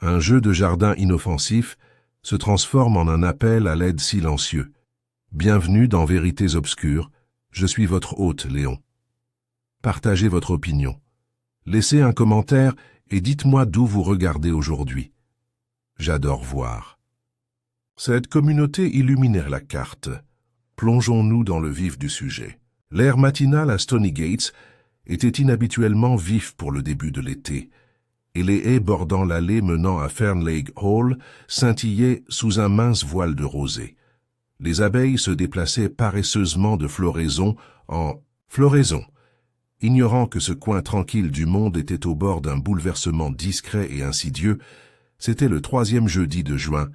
Un jeu de jardin inoffensif se transforme en un appel à l'aide silencieux. Bienvenue dans Vérités obscures, je suis votre hôte, Léon. Partagez votre opinion. Laissez un commentaire et dites-moi d'où vous regardez aujourd'hui. J'adore voir. Cette communauté illuminait la carte. Plongeons-nous dans le vif du sujet. L'air matinal à Stony Gates était inhabituellement vif pour le début de l'été, et les haies bordant l'allée menant à Fernlake Hall scintillaient sous un mince voile de rosée. Les abeilles se déplaçaient paresseusement de floraison en floraison, ignorant que ce coin tranquille du monde était au bord d'un bouleversement discret et insidieux. C'était le 3e jeudi de juin,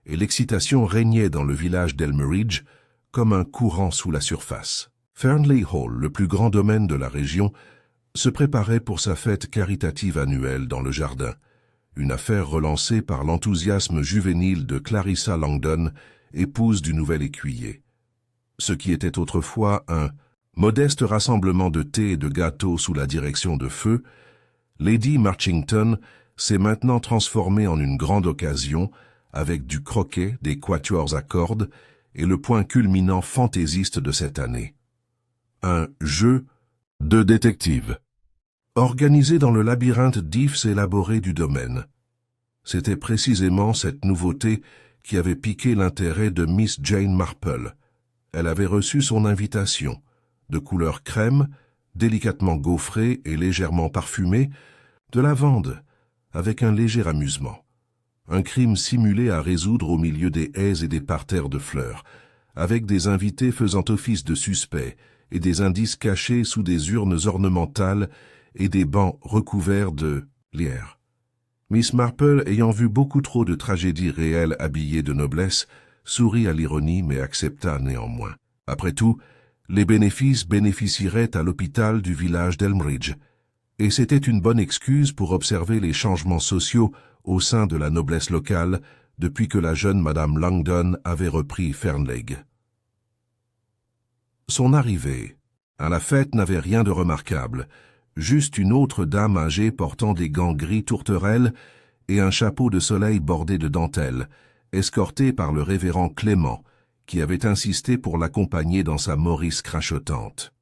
et l'excitation régnait dans le village d'Elmeridge comme un courant sous la surface. Fernley Hall, le plus grand domaine de la région, se préparait pour sa fête caritative annuelle dans le jardin, une affaire relancée par l'enthousiasme juvénile de Clarissa Langdon, épouse du nouvel écuyer. Ce qui était autrefois un modeste rassemblement de thé et de gâteaux sous la direction de Feu, Lady Marchington s'est maintenant transformée en une grande occasion avec du croquet, des quatuors à cordes et le point culminant fantaisiste de cette année. Un jeu de détective, organisé dans le labyrinthe d'ifs élaboré du domaine. C'était précisément cette nouveauté qui avait piqué l'intérêt de Miss Jane Marple. Elle avait reçu son invitation, de couleur crème, délicatement gaufrée et légèrement parfumée, de lavande, avec un léger amusement. Un crime simulé à résoudre au milieu des haies et des parterres de fleurs, avec des invités faisant office de suspects et des indices cachés sous des urnes ornementales et des bancs recouverts de lierre. Miss Marple, ayant vu beaucoup trop de tragédies réelles habillées de noblesse, sourit à l'ironie mais accepta néanmoins. Après tout, les bénéfices bénéficieraient à l'hôpital du village d'Elmeridge, et c'était une bonne excuse pour observer les changements sociaux au sein de la noblesse locale depuis que la jeune Madame Langdon avait repris Fernlake. Son arrivée à la fête n'avait rien de remarquable, juste une autre dame âgée portant des gants gris tourterelles et un chapeau de soleil bordé de dentelle, escortée par le révérend Clément, qui avait insisté pour l'accompagner dans sa Maurice crachotante.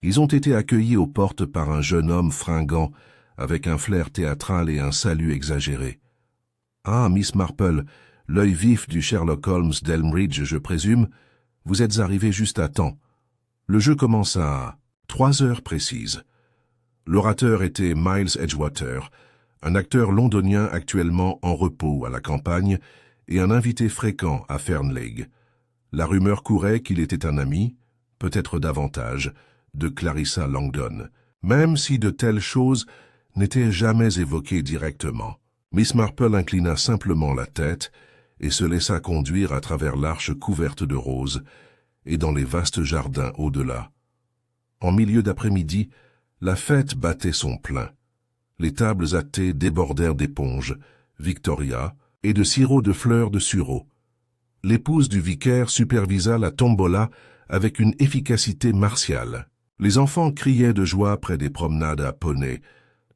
Ils ont été accueillis aux portes par un jeune homme fringant, avec un flair théâtral et un salut exagéré. « Ah, Miss Marple, l'œil vif du Sherlock Holmes d'Elmeridge, je présume, vous êtes arrivé juste à temps. Le jeu commence à 3 heures précises. » L'orateur était Miles Edgewater, un acteur londonien actuellement en repos à la campagne et un invité fréquent à Fernlake. La rumeur courait qu'il était un ami, peut-être davantage, de Clarissa Langdon, même si de telles choses n'étaient jamais évoquées directement. Miss Marple inclina simplement la tête et se laissa conduire à travers l'arche couverte de roses et dans les vastes jardins au-delà. En milieu d'après-midi, la fête battait son plein. Les tables à thé débordèrent d'éponges, Victoria, et de sirop de fleurs de sureau. L'épouse du vicaire supervisa la tombola avec une efficacité martiale. Les enfants criaient de joie près des promenades à poney,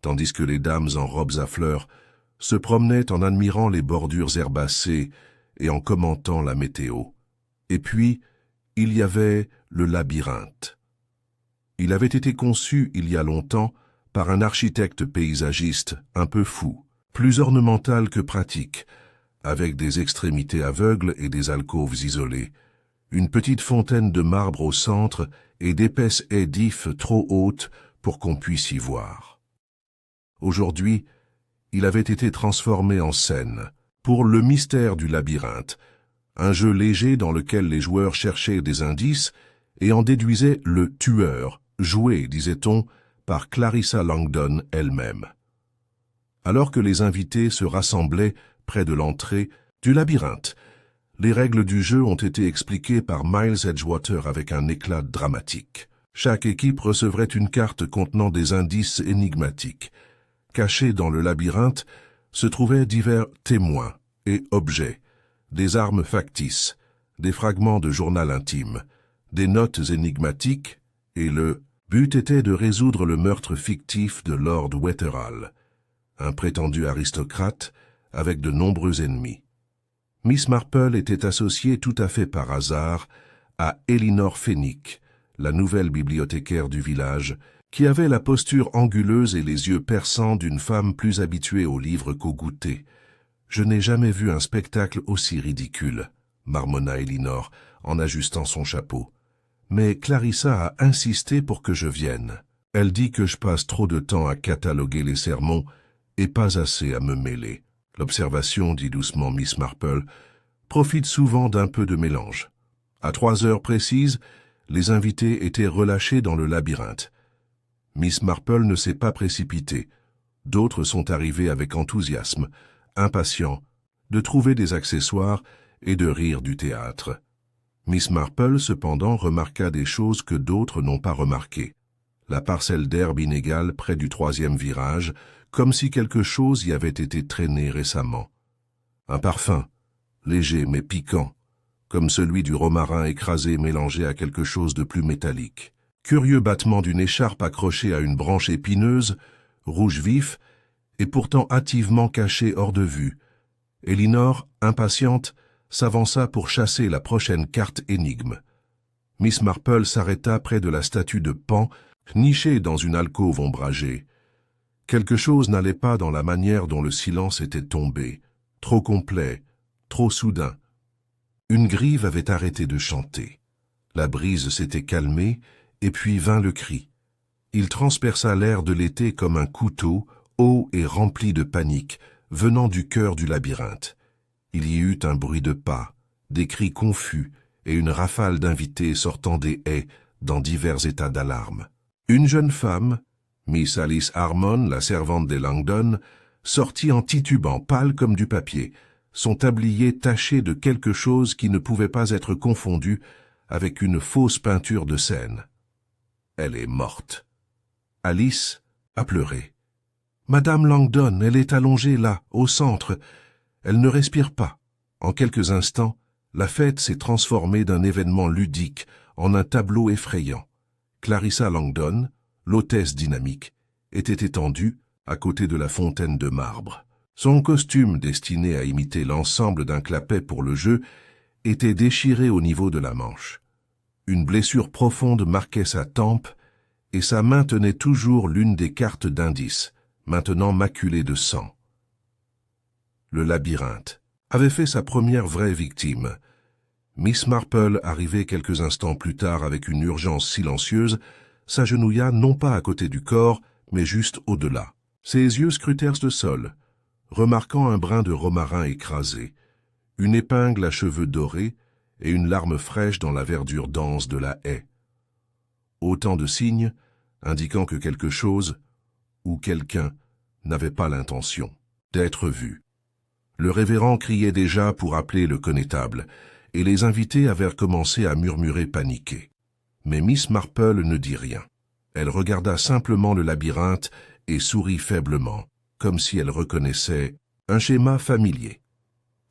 tandis que les dames en robes à fleurs se promenaient en admirant les bordures herbacées et en commentant la météo. Et puis, il y avait le labyrinthe. Il avait été conçu il y a longtemps par un architecte paysagiste un peu fou, plus ornemental que pratique, avec des extrémités aveugles et des alcôves isolées, une petite fontaine de marbre au centre et d'épaisses haies d'ifs trop hautes pour qu'on puisse y voir. Aujourd'hui, il avait été transformé en scène pour le mystère du labyrinthe, un jeu léger dans lequel les joueurs cherchaient des indices et en déduisaient le tueur, joué, disait-on, par Clarissa Langdon elle-même. Alors que les invités se rassemblaient près de l'entrée du labyrinthe, les règles du jeu ont été expliquées par Miles Edgewater avec un éclat dramatique. Chaque équipe recevrait une carte contenant des indices énigmatiques. Cachés dans le labyrinthe se trouvaient divers témoins et objets, des armes factices, des fragments de journal intime, des notes énigmatiques, et le but était de résoudre le meurtre fictif de Lord Wetherall, un prétendu aristocrate avec de nombreux ennemis. Miss Marple était associée tout à fait par hasard à Elinor Fenwick, la nouvelle bibliothécaire du village, qui avait la posture anguleuse et les yeux perçants d'une femme plus habituée aux livres qu'au goûter. « Je n'ai jamais vu un spectacle aussi ridicule », marmonna Elinor en ajustant son chapeau. « Mais Clarissa a insisté pour que je vienne. Elle dit que je passe trop de temps à cataloguer les sermons et pas assez à me mêler. L'observation, dit doucement Miss Marple, profite souvent d'un peu de mélange. À 3 heures précises, les invités étaient relâchés dans le labyrinthe. Miss Marple ne s'est pas précipitée. D'autres sont arrivés avec enthousiasme, impatients de trouver des accessoires et de rire du théâtre. Miss Marple, cependant, remarqua des choses que d'autres n'ont pas remarquées. La parcelle d'herbe inégale près du 3e virage, comme si quelque chose y avait été traîné récemment. Un parfum, léger mais piquant, comme celui du romarin écrasé mélangé à quelque chose de plus métallique. Curieux battement d'une écharpe accrochée à une branche épineuse, rouge vif, et pourtant hâtivement cachée hors de vue. Elinor, impatiente, s'avança pour chasser la prochaine carte énigme. Miss Marple s'arrêta près de la statue de Pan, nichée dans une alcôve ombragée. Quelque chose n'allait pas dans la manière dont le silence était tombé, trop complet, trop soudain. Une grive avait arrêté de chanter. La brise s'était calmée, et puis vint le cri. Il transperça l'air de l'été comme un couteau, haut et rempli de panique, venant du cœur du labyrinthe. Il y eut un bruit de pas, des cris confus et une rafale d'invités sortant des haies dans divers états d'alarme. Une jeune femme, Miss Alice Harmon, la servante des Langdon, sortit en titubant, pâle comme du papier, son tablier taché de quelque chose qui ne pouvait pas être confondu avec une fausse peinture de scène. Elle est morte. Alice a pleuré. Madame Langdon, elle est allongée là, au centre. Elle ne respire pas. En quelques instants, la fête s'est transformée d'un événement ludique en un tableau effrayant. Clarissa Langdon, l'hôtesse dynamique, était étendue à côté de la fontaine de marbre. Son costume, destiné à imiter l'ensemble d'un clapet pour le jeu, était déchiré au niveau de la manche. Une blessure profonde marquait sa tempe et sa main tenait toujours l'une des cartes d'indice, maintenant maculée de sang. Le labyrinthe avait fait sa première vraie victime. Miss Marple, arrivée quelques instants plus tard avec une urgence silencieuse, s'agenouilla non pas à côté du corps, mais juste au-delà. Ses yeux scrutèrent le sol, remarquant un brin de romarin écrasé, une épingle à cheveux dorés et une larme fraîche dans la verdure dense de la haie. Autant de signes indiquant que quelque chose, ou quelqu'un, n'avait pas l'intention d'être vu. Le révérend criait déjà pour appeler le connétable, et les invités avaient commencé à murmurer paniqués. Mais Miss Marple ne dit rien. Elle regarda simplement le labyrinthe et sourit faiblement, comme si elle reconnaissait un schéma familier.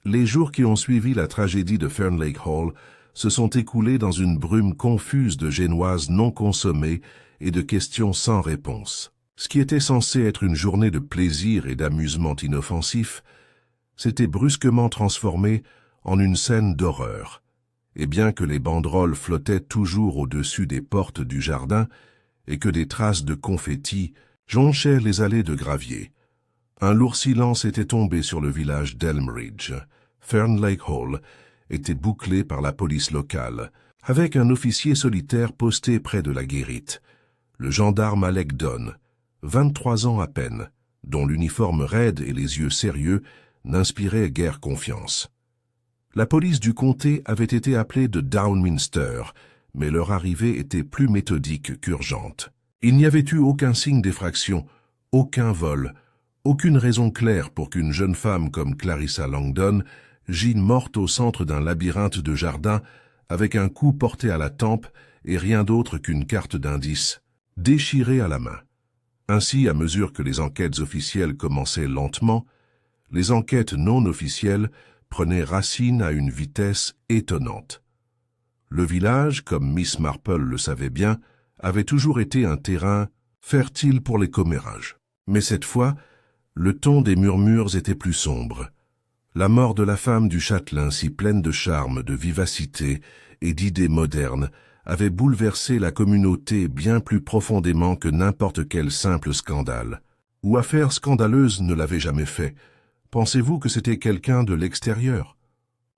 Les jours qui ont suivi la tragédie de Fernlake Hall se sont écoulés dans une brume confuse de génoises non consommées et de questions sans réponse. Ce qui était censé être une journée de plaisir et d'amusement inoffensif s'était brusquement transformé en une scène d'horreur, et bien que les banderoles flottaient toujours au-dessus des portes du jardin et que des traces de confettis jonchaient les allées de gravier, un lourd silence était tombé sur le village d'Elmridge. Fernlake Hall était bouclé par la police locale, avec un officier solitaire posté près de la guérite, le gendarme Alec Donne, 23 ans à peine, dont l'uniforme raide et les yeux sérieux n'inspiraient guère confiance. La police du comté avait été appelée de Downminster, mais leur arrivée était plus méthodique qu'urgente. Il n'y avait eu aucun signe d'effraction, aucun vol, aucune raison claire pour qu'une jeune femme comme Clarissa Langdon gît morte au centre d'un labyrinthe de jardin avec un coup porté à la tempe et rien d'autre qu'une carte d'indice, déchirée à la main. Ainsi, à mesure que les enquêtes officielles commençaient lentement, les enquêtes non officielles prenaient racine à une vitesse étonnante. Le village, comme Miss Marple le savait bien, avait toujours été un terrain fertile pour les commérages. Mais cette fois, le ton des murmures était plus sombre. La mort de la femme du châtelain, si pleine de charme, de vivacité et d'idées modernes, avait bouleversé la communauté bien plus profondément que n'importe quel simple scandale. Ou affaire scandaleuse ne l'avait jamais fait. Pensez-vous que c'était quelqu'un de l'extérieur?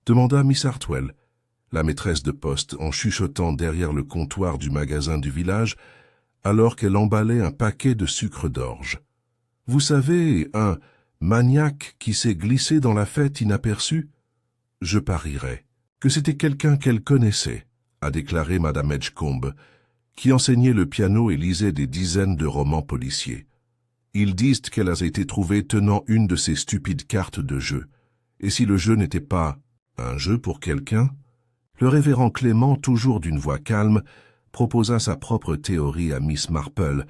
Demanda Miss Hartwell, la maîtresse de poste, en chuchotant derrière le comptoir du magasin du village, alors qu'elle emballait un paquet de sucre d'orge. Vous savez, un maniaque qui s'est glissé dans la fête inaperçu? Je parierais que c'était quelqu'un qu'elle connaissait, a déclaré Madame Edgecombe, qui enseignait le piano et lisait des dizaines de romans policiers. Ils disent qu'elle a été trouvée tenant une de ces stupides cartes de jeu. Et si le jeu n'était pas un jeu pour quelqu'un? Le révérend Clément, toujours d'une voix calme, proposa sa propre théorie à Miss Marple,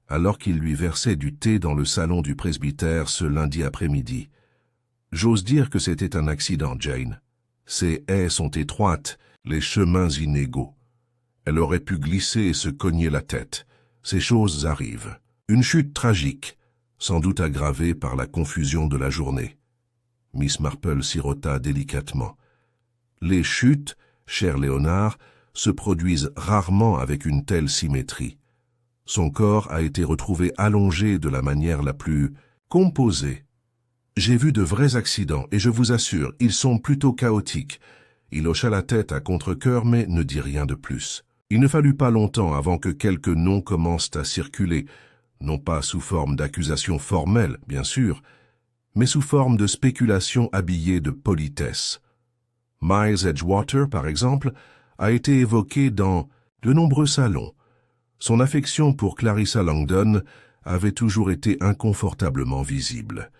alors qu'il lui versait du thé dans le salon du presbytère ce lundi après-midi. J'ose dire que c'était un accident, Jane. Ces haies sont étroites, les chemins inégaux. Elle aurait pu glisser et se cogner la tête. Ces choses arrivent. Une chute tragique, sans doute aggravée par la confusion de la journée. Miss Marple sirota délicatement. Les chutes, cher Léonard, se produisent rarement avec une telle symétrie. Son corps a été retrouvé allongé de la manière la plus composée. J'ai vu de vrais accidents, et je vous assure, ils sont plutôt chaotiques. Il hocha la tête à contre-cœur, mais ne dit rien de plus. Il ne fallut pas longtemps avant que quelques noms commencent à circuler, non pas sous forme d'accusations formelles, bien sûr, mais sous forme de spéculations habillées de politesse. Miles Edgewater, par exemple, a été évoqué dans de nombreux salons. Son affection pour Clarissa Langdon avait toujours été inconfortablement visible.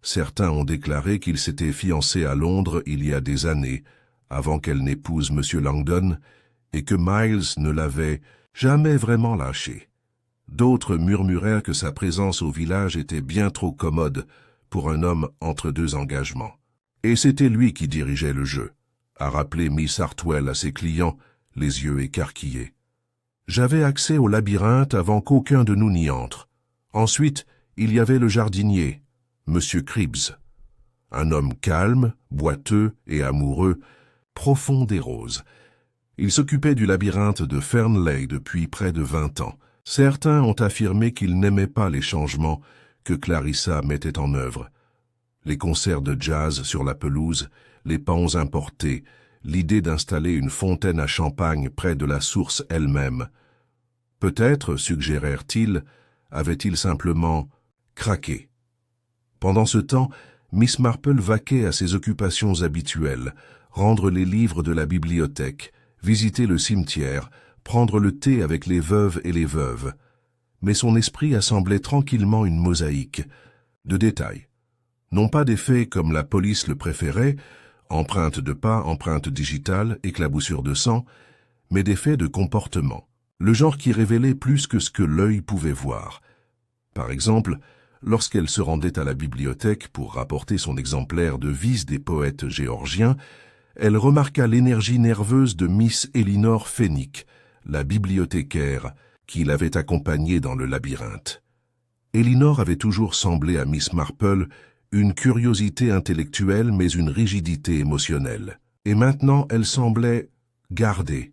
Certains ont déclaré qu'il s'était fiancé à Londres il y a des années, avant qu'elle n'épouse M. Langdon, et que Miles ne l'avait jamais vraiment lâché. D'autres murmurèrent que sa présence au village était bien trop commode pour un homme entre deux engagements. Et c'était lui qui dirigeait le jeu, a rappelé Miss Hartwell à ses clients, les yeux écarquillés. J'avais accès au labyrinthe avant qu'aucun de nous n'y entre. Ensuite, il y avait le jardinier, M. Cribbs, un homme calme, boiteux et amoureux, profond des roses. Il s'occupait du labyrinthe de Fernley depuis près de 20 ans. Certains ont affirmé qu'ils n'aimaient pas les changements que Clarissa mettait en œuvre. Les concerts de jazz sur la pelouse, les pans importés, l'idée d'installer une fontaine à champagne près de la source elle-même. Peut-être, suggérèrent-ils, avait-il simplement craqué. Pendant ce temps, Miss Marple vaquait à ses occupations habituelles, rendre les livres de la bibliothèque, visiter le cimetière, prendre le thé avec les veuves et les veuves. Mais son esprit assemblait tranquillement une mosaïque de détails. Non pas des faits comme la police le préférait, empreintes de pas, empreintes digitales, éclaboussures de sang, mais des faits de comportement, le genre qui révélait plus que ce que l'œil pouvait voir. Par exemple, lorsqu'elle se rendait à la bibliothèque pour rapporter son exemplaire de Vis des poètes géorgiens, elle remarqua l'énergie nerveuse de Miss Elinor Fenwick, la bibliothécaire, qui l'avait accompagnée dans le labyrinthe. Elinor avait toujours semblé à Miss Marple une curiosité intellectuelle mais une rigidité émotionnelle. Et maintenant elle semblait gardée.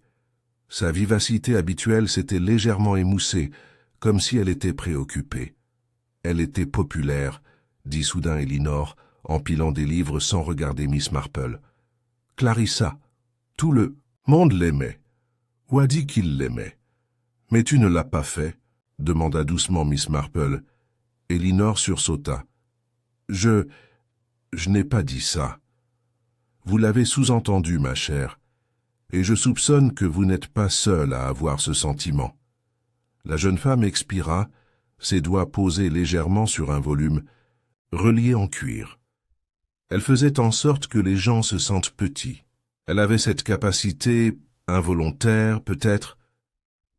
Sa vivacité habituelle s'était légèrement émoussée, comme si elle était préoccupée. Elle était populaire, dit soudain Elinor, empilant des livres sans regarder Miss Marple. Clarissa, tout le monde l'aimait, ou a dit qu'il l'aimait. Mais tu ne l'as pas fait, demanda doucement Miss Marple. Elinor sursauta. Je n'ai pas dit ça. Vous l'avez sous-entendu, ma chère, et je soupçonne que vous n'êtes pas seule à avoir ce sentiment. La jeune femme expira, ses doigts posés légèrement sur un volume, relié en cuir. Elle faisait en sorte que les gens se sentent petits. Elle avait cette capacité, involontaire peut-être,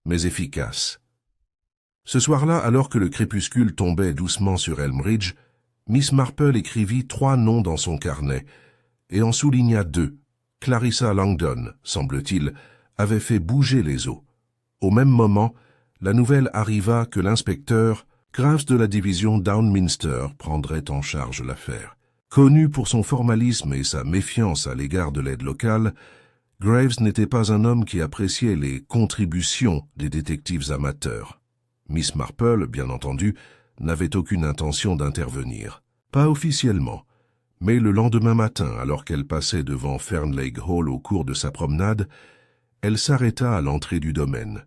mais efficace. Ce soir-là, alors que le crépuscule tombait doucement sur Elmridge, Miss Marple écrivit 3 noms dans son carnet, et en souligna 2. Clarissa Langdon, semble-t-il, avait fait bouger les os. Au même moment, la nouvelle arriva que l'inspecteur, Graves de la division Downminster, prendrait en charge l'affaire. Connu pour son formalisme et sa méfiance à l'égard de l'aide locale, Graves n'était pas un homme qui appréciait les contributions des détectives amateurs. Miss Marple, bien entendu, n'avait aucune intention d'intervenir. Pas officiellement, mais le lendemain matin, alors qu'elle passait devant Fernlake Hall au cours de sa promenade, elle s'arrêta à l'entrée du domaine.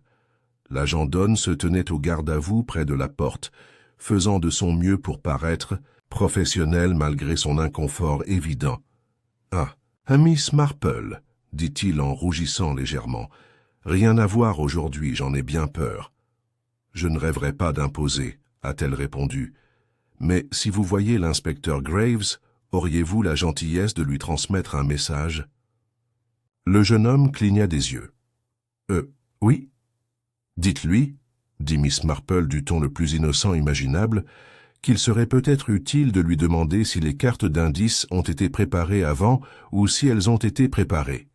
L'agent Donne se tenait au garde-à-vous près de la porte, faisant de son mieux pour paraître professionnel malgré son inconfort évident. « Ah, un Miss Marple », dit-il en rougissant légèrement. « Rien à voir aujourd'hui, j'en ai bien peur. »« Je ne rêverais pas d'imposer, » a-t-elle répondu. « Mais si vous voyez l'inspecteur Graves, auriez-vous la gentillesse de lui transmettre un message ?» Le jeune homme cligna des yeux. « Oui. »« Dites-lui, » dit Miss Marple du ton le plus innocent imaginable, qu'il serait peut-être utile de lui demander si les cartes d'indices ont été préparées avant ou si elles ont été préparées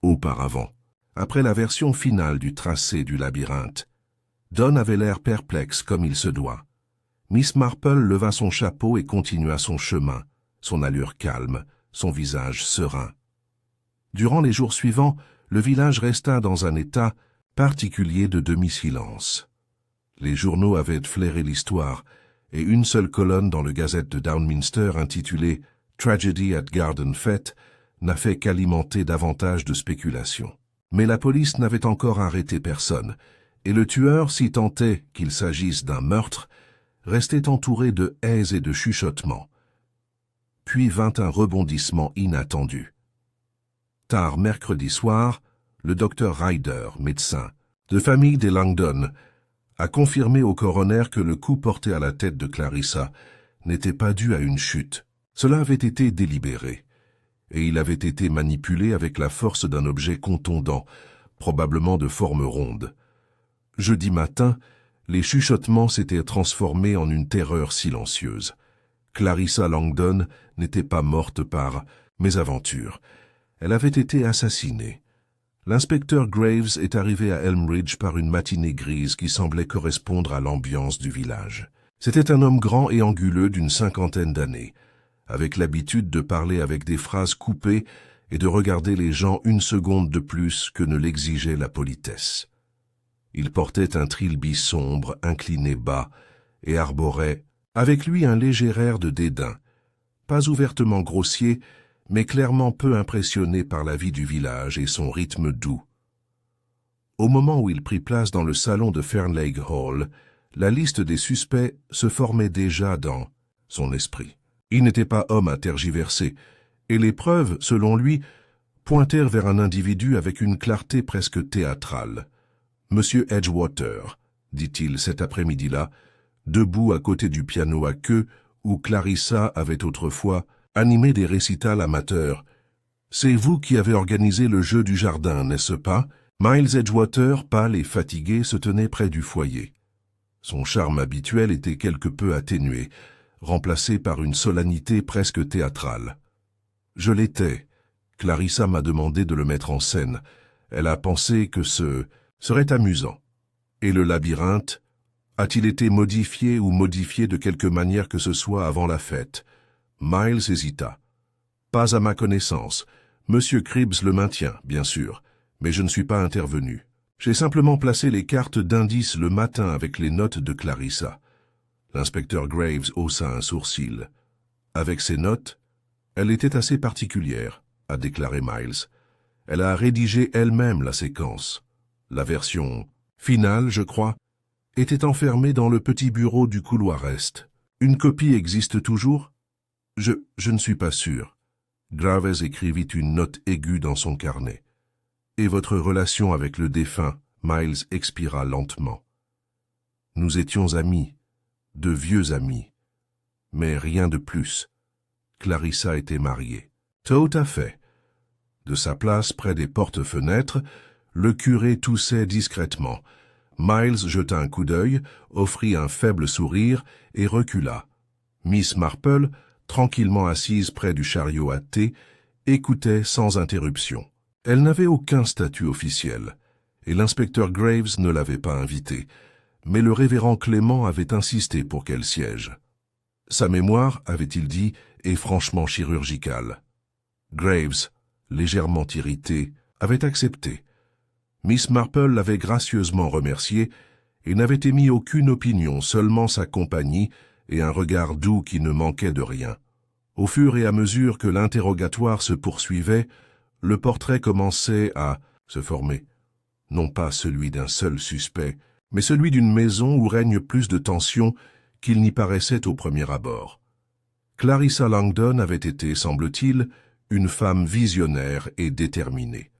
auparavant, après la version finale du tracé du labyrinthe. Don avait l'air perplexe comme il se doit. Miss Marple leva son chapeau et continua son chemin, son allure calme, son visage serein. Durant les jours suivants, le village resta dans un état particulier de demi-silence. Les journaux avaient flairé l'histoire, et une seule colonne dans le Gazette de Downminster intitulée « Tragedy at Garden Fete » n'a fait qu'alimenter davantage de spéculations. Mais la police n'avait encore arrêté personne, et le tueur, si tant est qu'il s'agisse d'un meurtre, restait entouré de haies et de chuchotements. Puis vint un rebondissement inattendu. Tard mercredi soir, le docteur Ryder, médecin, de famille des Langdon, a confirmé au coroner que le coup porté à la tête de Clarissa n'était pas dû à une chute. Cela avait été délibéré, et il avait été manipulé avec la force d'un objet contondant, probablement de forme ronde. Jeudi matin, les chuchotements s'étaient transformés en une terreur silencieuse. Clarissa Langdon n'était pas morte par mésaventure. Elle avait été assassinée. L'inspecteur Graves est arrivé à Elmridge par une matinée grise qui semblait correspondre à l'ambiance du village. C'était un homme grand et anguleux d'une 50aine d'années, avec l'habitude de parler avec des phrases coupées et de regarder les gens une seconde de plus que ne l'exigeait la politesse. Il portait un trilby sombre, incliné bas, et arborait avec lui un léger air de dédain, pas ouvertement grossier, mais clairement peu impressionné par la vie du village et son rythme doux. Au moment où il prit place dans le salon de Fernlake Hall, la liste des suspects se formait déjà dans son esprit. Il n'était pas homme à tergiverser, et les preuves, selon lui, pointèrent vers un individu avec une clarté presque théâtrale. « Monsieur Edgewater », dit-il cet après-midi-là, debout à côté du piano à queue où Clarissa avait autrefois animé des récitals amateurs. « C'est vous qui avez organisé le jeu du jardin, n'est-ce pas ?» Miles Edgewater, pâle et fatigué, se tenait près du foyer. Son charme habituel était quelque peu atténué, remplacé par une solennité presque théâtrale. « Je l'étais. Clarissa m'a demandé de le mettre en scène. Elle a pensé que ce serait amusant. Et le labyrinthe, a-t-il été modifié ou modifié de quelque manière que ce soit avant la fête ?» Miles hésita. « Pas à ma connaissance. Monsieur Cribbs le maintient, bien sûr, mais je ne suis pas intervenu. J'ai simplement placé les cartes d'indice le matin avec les notes de Clarissa. » L'inspecteur Graves haussa un sourcil. « Avec ces notes, elle était assez particulière, » a déclaré Miles. « Elle a rédigé elle-même la séquence. La version finale, je crois, était enfermée dans le petit bureau du couloir est. Une copie existe toujours ? » Je ne suis pas sûr. Graves écrivit une note aiguë dans son carnet. « Et votre relation avec le défunt ?» Miles expira lentement. « Nous étions amis, de vieux amis, mais rien de plus. Clarissa était mariée. »« Tout à fait. » De sa place près des portes-fenêtres, le curé toussait discrètement. Miles jeta un coup d'œil, offrit un faible sourire et recula. Miss Marple, tranquillement assise près du chariot à thé, écoutait sans interruption. Elle n'avait aucun statut officiel, et l'inspecteur Graves ne l'avait pas invitée, mais le révérend Clément avait insisté pour qu'elle siège. Sa mémoire, avait-il dit, et franchement chirurgical. Graves, légèrement irrité, avait accepté. Miss Marple l'avait gracieusement remercié et n'avait émis aucune opinion, seulement sa compagnie et un regard doux qui ne manquait de rien. Au fur et à mesure que l'interrogatoire se poursuivait, le portrait commençait à se former. Non pas celui d'un seul suspect, mais celui d'une maison où règne plus de tension qu'il n'y paraissait au premier abord. Clarissa Langdon avait été, semble-t-il, une femme visionnaire et déterminée.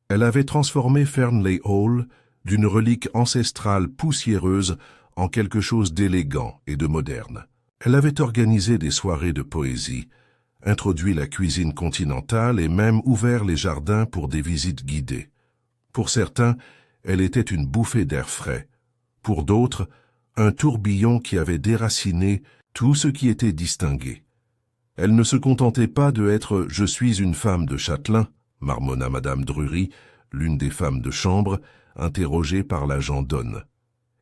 Elle avait transformé Fernley Hall d'une relique ancestrale poussiéreuse en quelque chose d'élégant et de moderne. Elle avait organisé des soirées de poésie, introduit la cuisine continentale et même ouvert les jardins pour des visites guidées. Pour certains, elle était une bouffée d'air frais. Pour d'autres, un tourbillon qui avait déraciné tout ce qui était distingué. Elle ne se contentait pas de être « je suis une femme de Châtelain », marmonna Madame Drury, l'une des femmes de chambre, interrogée par l'agent Donne.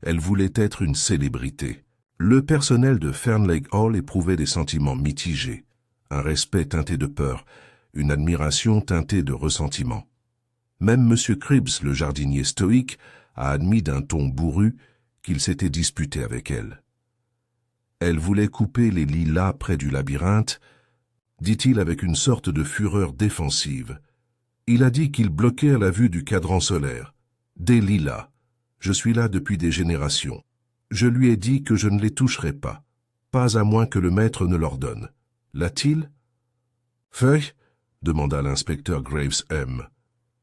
Elle voulait être une célébrité. Le personnel de Fernley Hall éprouvait des sentiments mitigés, un respect teinté de peur, une admiration teintée de ressentiment. Même M. Cribbs, le jardinier stoïque, a admis d'un ton bourru qu'il s'était disputé avec elle. Elle voulait couper les lilas près du labyrinthe, dit-il avec une sorte de fureur défensive. Il a dit qu'il bloquait à la vue du cadran solaire. Des lilas. Je suis là depuis des générations. Je lui ai dit que je ne les toucherais pas à moins que le maître ne l'ordonne. L'a-t-il? Feuille? Demanda l'inspecteur Graves M.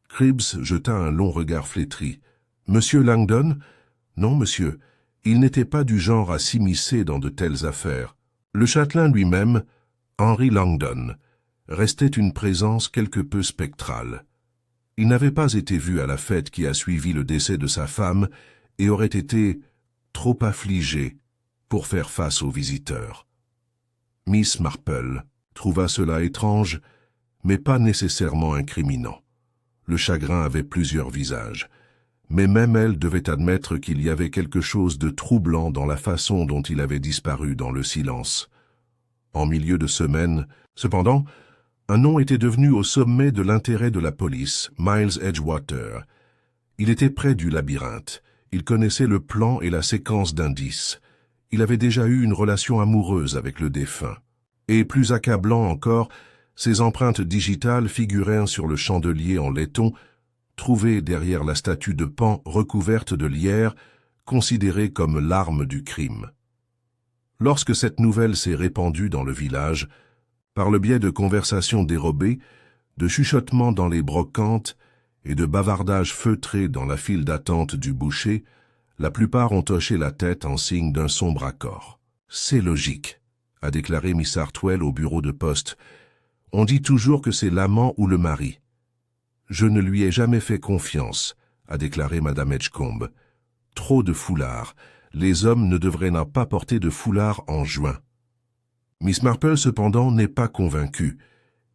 Cribbs jeta un long regard flétri. Monsieur Langdon? Non, monsieur. Il n'était pas du genre à s'immiscer dans de telles affaires. Le châtelain lui-même, Henry Langdon, restait une présence quelque peu spectrale. Il n'avait pas été vu à la fête qui a suivi le décès de sa femme et aurait été trop affligé pour faire face aux visiteurs. Miss Marple trouva cela étrange, mais pas nécessairement incriminant. Le chagrin avait plusieurs visages, mais même elle devait admettre qu'il y avait quelque chose de troublant dans la façon dont il avait disparu dans le silence. En milieu de semaine, cependant, un nom était devenu au sommet de l'intérêt de la police, Miles Edgewater. Il était près du labyrinthe. Il connaissait le plan et la séquence d'indices. Il avait déjà eu une relation amoureuse avec le défunt. Et plus accablant encore, ses empreintes digitales figuraient sur le chandelier en laiton, trouvé derrière la statue de Pan recouverte de lierre, considérée comme l'arme du crime. Lorsque cette nouvelle s'est répandue dans le village, par le biais de conversations dérobées, de chuchotements dans les brocantes et de bavardages feutrés dans la file d'attente du boucher, la plupart ont hoché la tête en signe d'un sombre accord. « C'est logique », a déclaré Miss Hartwell au bureau de poste. « On dit toujours que c'est l'amant ou le mari. »« Je ne lui ai jamais fait confiance », a déclaré Madame Edgecombe. « Trop de foulards. Les hommes ne devraient pas porter de foulard en juin. » Miss Marple, cependant, n'est pas convaincue.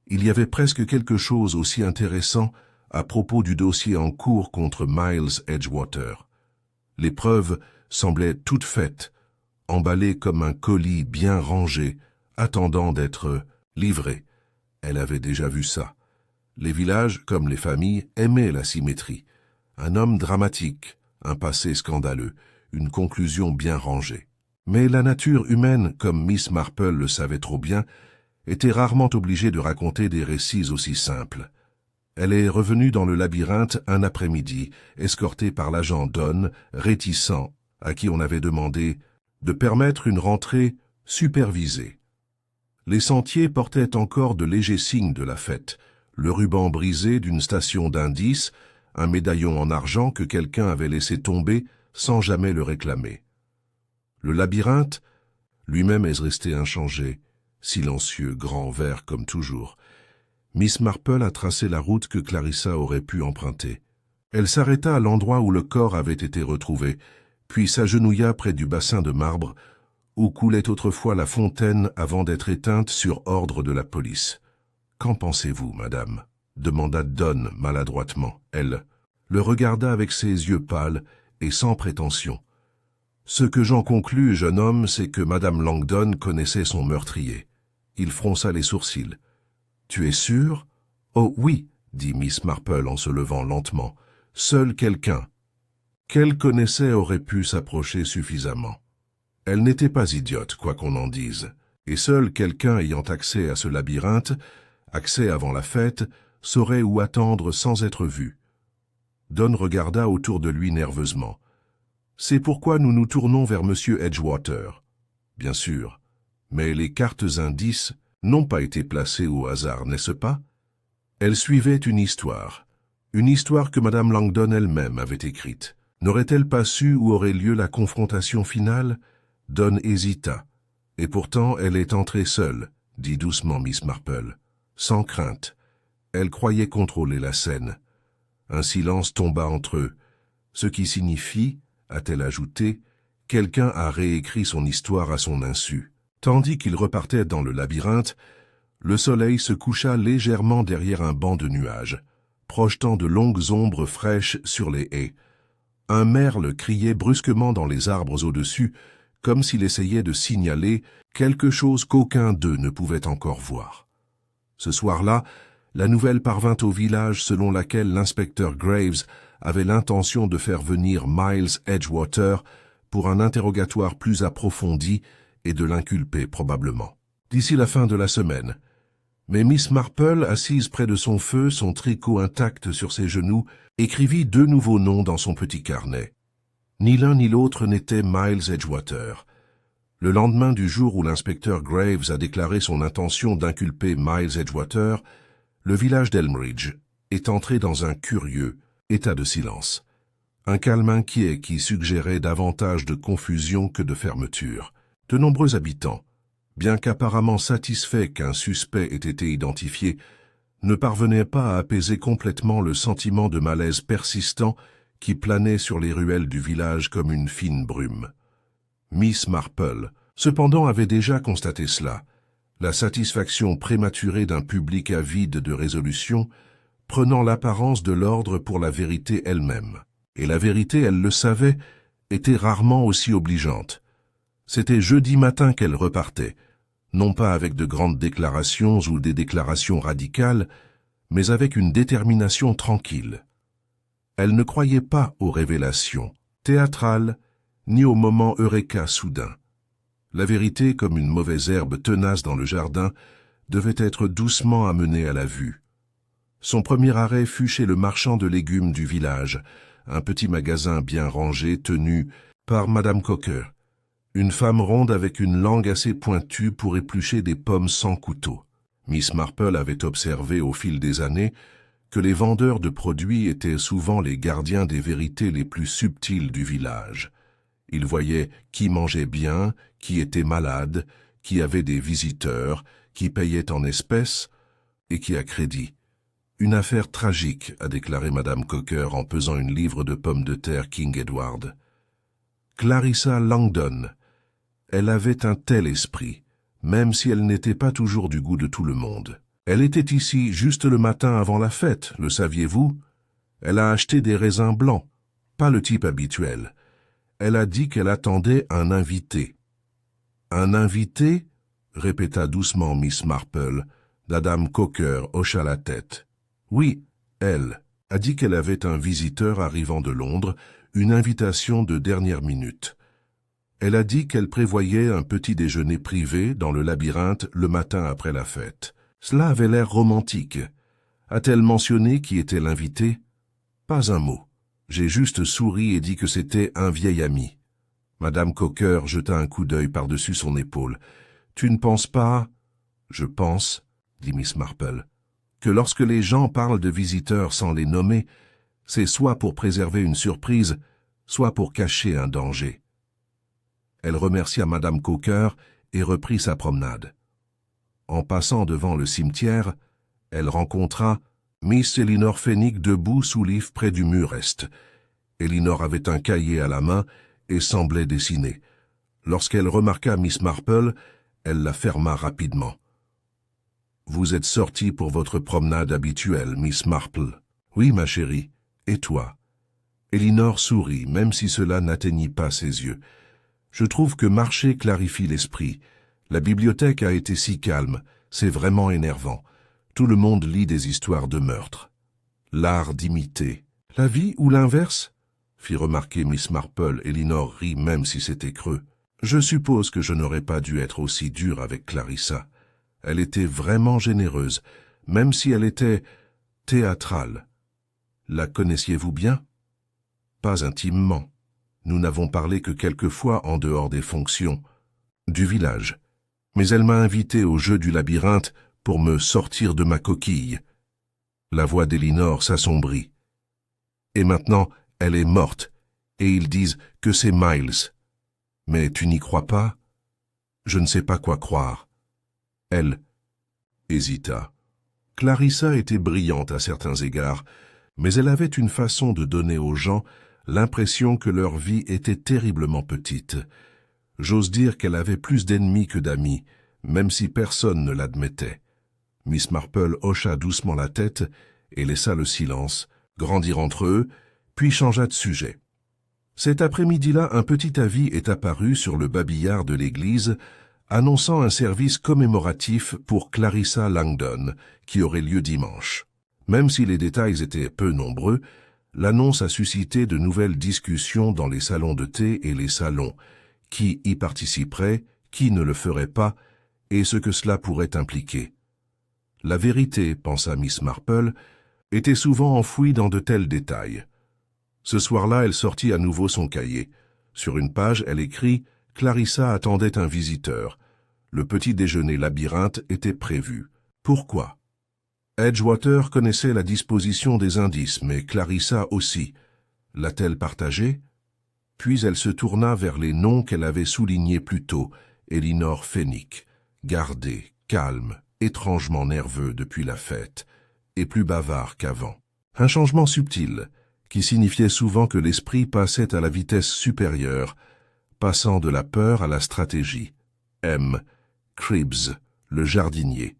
Il y avait presque quelque chose aussi intéressant à propos du dossier en cours contre Miles Edgewater. Les preuves semblaient toutes faites, emballées comme un colis bien rangé, attendant d'être livré. Elle avait déjà vu ça. Les villages, comme les familles, aimaient la symétrie. Un homme dramatique, un passé scandaleux, une conclusion bien rangée. Mais la nature humaine, comme Miss Marple le savait trop bien, était rarement obligée de raconter des récits aussi simples. Elle est revenue dans le labyrinthe un après-midi, escortée par l'agent Donne, réticent, à qui on avait demandé de permettre une rentrée supervisée. Les sentiers portaient encore de légers signes de la fête, le ruban brisé d'une station d'indices, un médaillon en argent que quelqu'un avait laissé tomber sans jamais le réclamer. Le labyrinthe, lui-même est resté inchangé, silencieux, grand, vert comme toujours. Miss Marple a tracé la route que Clarissa aurait pu emprunter. Elle s'arrêta à l'endroit où le corps avait été retrouvé, puis s'agenouilla près du bassin de marbre où coulait autrefois la fontaine avant d'être éteinte sur ordre de la police. « Qu'en pensez-vous, madame ?» demanda Donne maladroitement. Elle le regarda avec ses yeux pâles et sans prétention. « Ce que j'en conclus, jeune homme, c'est que madame Langdon connaissait son meurtrier. Il fronça les sourcils. « Tu es sûr ?»« Oh oui, » dit Miss Marple en se levant lentement. « Seul quelqu'un. » Qu'elle connaissait aurait pu s'approcher suffisamment. Elle n'était pas idiote, quoi qu'on en dise, et seul quelqu'un ayant accès à ce labyrinthe, accès avant la fête, saurait où attendre sans être vu. Don regarda autour de lui nerveusement. « C'est pourquoi nous nous tournons vers Monsieur Edgewater. » Bien sûr, mais les cartes indices n'ont pas été placées au hasard, n'est-ce pas? Elle suivait une histoire que Madame Langdon elle-même avait écrite. N'aurait-elle pas su où aurait lieu la confrontation finale? Don hésita. « Et pourtant, elle est entrée seule, » dit doucement Miss Marple. Sans crainte. Elle croyait contrôler la scène. Un silence tomba entre eux, ce qui signifie, a-t-elle ajouté, quelqu'un a réécrit son histoire à son insu. Tandis qu'il repartait dans le labyrinthe, le soleil se coucha légèrement derrière un banc de nuages, projetant de longues ombres fraîches sur les haies. Un merle criait brusquement dans les arbres au-dessus, comme s'il essayait de signaler quelque chose qu'aucun d'eux ne pouvait encore voir. Ce soir-là, la nouvelle parvint au village selon laquelle l'inspecteur Graves avait l'intention de faire venir Miles Edgewater pour un interrogatoire plus approfondi et de l'inculper probablement, d'ici la fin de la semaine. Mais Miss Marple, assise près de son feu, son tricot intact sur ses genoux, écrivit 2 nouveaux noms dans son petit carnet. Ni l'un ni l'autre n'était Miles Edgewater. Le lendemain du jour où l'inspecteur Graves a déclaré son intention d'inculper Miles Edgewater, le village d'Elmridge est entré dans un curieux état de silence. Un calme inquiet qui suggérait davantage de confusion que de fermeture. De nombreux habitants, bien qu'apparemment satisfaits qu'un suspect ait été identifié, ne parvenaient pas à apaiser complètement le sentiment de malaise persistant qui planait sur les ruelles du village comme une fine brume. Miss Marple, cependant, avait déjà constaté cela, la satisfaction prématurée d'un public avide de résolution, prenant l'apparence de l'ordre pour la vérité elle-même. Et la vérité, elle le savait, était rarement aussi obligeante. C'était jeudi matin qu'elle repartait, non pas avec de grandes déclarations ou des déclarations radicales, mais avec une détermination tranquille. Elle ne croyait pas aux révélations théâtrales, ni aux moments eureka soudains. La vérité, comme une mauvaise herbe tenace dans le jardin, devait être doucement amenée à la vue. Son premier arrêt fut chez le marchand de légumes du village, un petit magasin bien rangé tenu par Madame Cocker, une femme ronde avec une langue assez pointue pour éplucher des pommes sans couteau. Miss Marple avait observé au fil des années que les vendeurs de produits étaient souvent les gardiens des vérités les plus subtiles du village. Ils voyaient qui mangeait bien, qui était malade, qui avait des visiteurs, qui payait en espèces et qui à crédit. Une affaire tragique, a déclaré Madame Cocker en pesant une livre de pommes de terre King Edward. Clarissa Langdon, elle avait un tel esprit, même si elle n'était pas toujours du goût de tout le monde. Elle était ici juste le matin avant la fête, le saviez-vous? Elle a acheté des raisins blancs, pas le type habituel. Elle a dit qu'elle attendait un invité. Un invité? Répéta doucement Miss Marple. Madame Cocker hocha la tête. Oui, elle a dit qu'elle avait un visiteur arrivant de Londres, une invitation de dernière minute. Elle a dit qu'elle prévoyait un petit déjeuner privé dans le labyrinthe le matin après la fête. Cela avait l'air romantique. A-t-elle mentionné qui était l'invité? Pas un mot. J'ai juste souri et dit que c'était un vieil ami. Madame Cocker jeta un coup d'œil par-dessus son épaule. « Tu ne penses pas... » « Je pense, » dit Miss Marple, « que lorsque les gens parlent de visiteurs sans les nommer, c'est soit pour préserver une surprise, soit pour cacher un danger. » Elle remercia Madame Cocker et reprit sa promenade. En passant devant le cimetière, elle rencontra Miss Elinor Fenwick debout sous l'if près du mur est. Elinor avait un cahier à la main et semblait dessiner. Lorsqu'elle remarqua Miss Marple, elle la ferma rapidement. « Vous êtes sortie pour votre promenade habituelle, Miss Marple. »« Oui, ma chérie. Et toi ?» Elinor sourit, même si cela n'atteignit pas ses yeux. « Je trouve que marcher clarifie l'esprit. La bibliothèque a été si calme, c'est vraiment énervant. Tout le monde lit des histoires de meurtre. L'art d'imiter. La vie ou l'inverse? Fit remarquer Miss Marple, et Elinor rit même si c'était creux. Je suppose que je n'aurais pas dû être aussi dur avec Clarissa. Elle était vraiment généreuse, même si elle était théâtrale. La connaissiez-vous bien? Pas intimement. Nous n'avons parlé que quelques fois en dehors des fonctions du village. Mais elle m'a invité au jeu du labyrinthe pour me sortir de ma coquille. La voix d'Elinor s'assombrit. Et maintenant, elle est morte, et ils disent que c'est Miles. Mais tu n'y crois pas? Je ne sais pas quoi croire. Elle hésita. Clarissa était brillante à certains égards, mais elle avait une façon de donner aux gens l'impression que leur vie était terriblement petite. J'ose dire qu'elle avait plus d'ennemis que d'amis, même si personne ne l'admettait. Miss Marple hocha doucement la tête et laissa le silence grandir entre eux, puis changea de sujet. Cet après-midi-là, un petit avis est apparu sur le babillard de l'église, annonçant un service commémoratif pour Clarissa Langdon, qui aurait lieu dimanche. Même si les détails étaient peu nombreux, l'annonce a suscité de nouvelles discussions dans les salons de thé et les salons, qui y participerait, qui ne le ferait pas, et ce que cela pourrait impliquer. La vérité, pensa Miss Marple, était souvent enfouie dans de tels détails. Ce soir-là, elle sortit à nouveau son cahier. Sur une page, elle écrit « Clarissa attendait un visiteur. Le petit déjeuner labyrinthe était prévu. Pourquoi ?» Edgewater connaissait la disposition des indices, mais Clarissa aussi. L'a-t-elle partagé? Puis elle se tourna vers les noms qu'elle avait soulignés plus tôt. Elinor Fenwick, gardé, calme, étrangement nerveux depuis la fête, et plus bavard qu'avant. Un changement subtil, qui signifiait souvent que l'esprit passait à la vitesse supérieure, passant de la peur à la stratégie. M. Cribbs, le jardinier,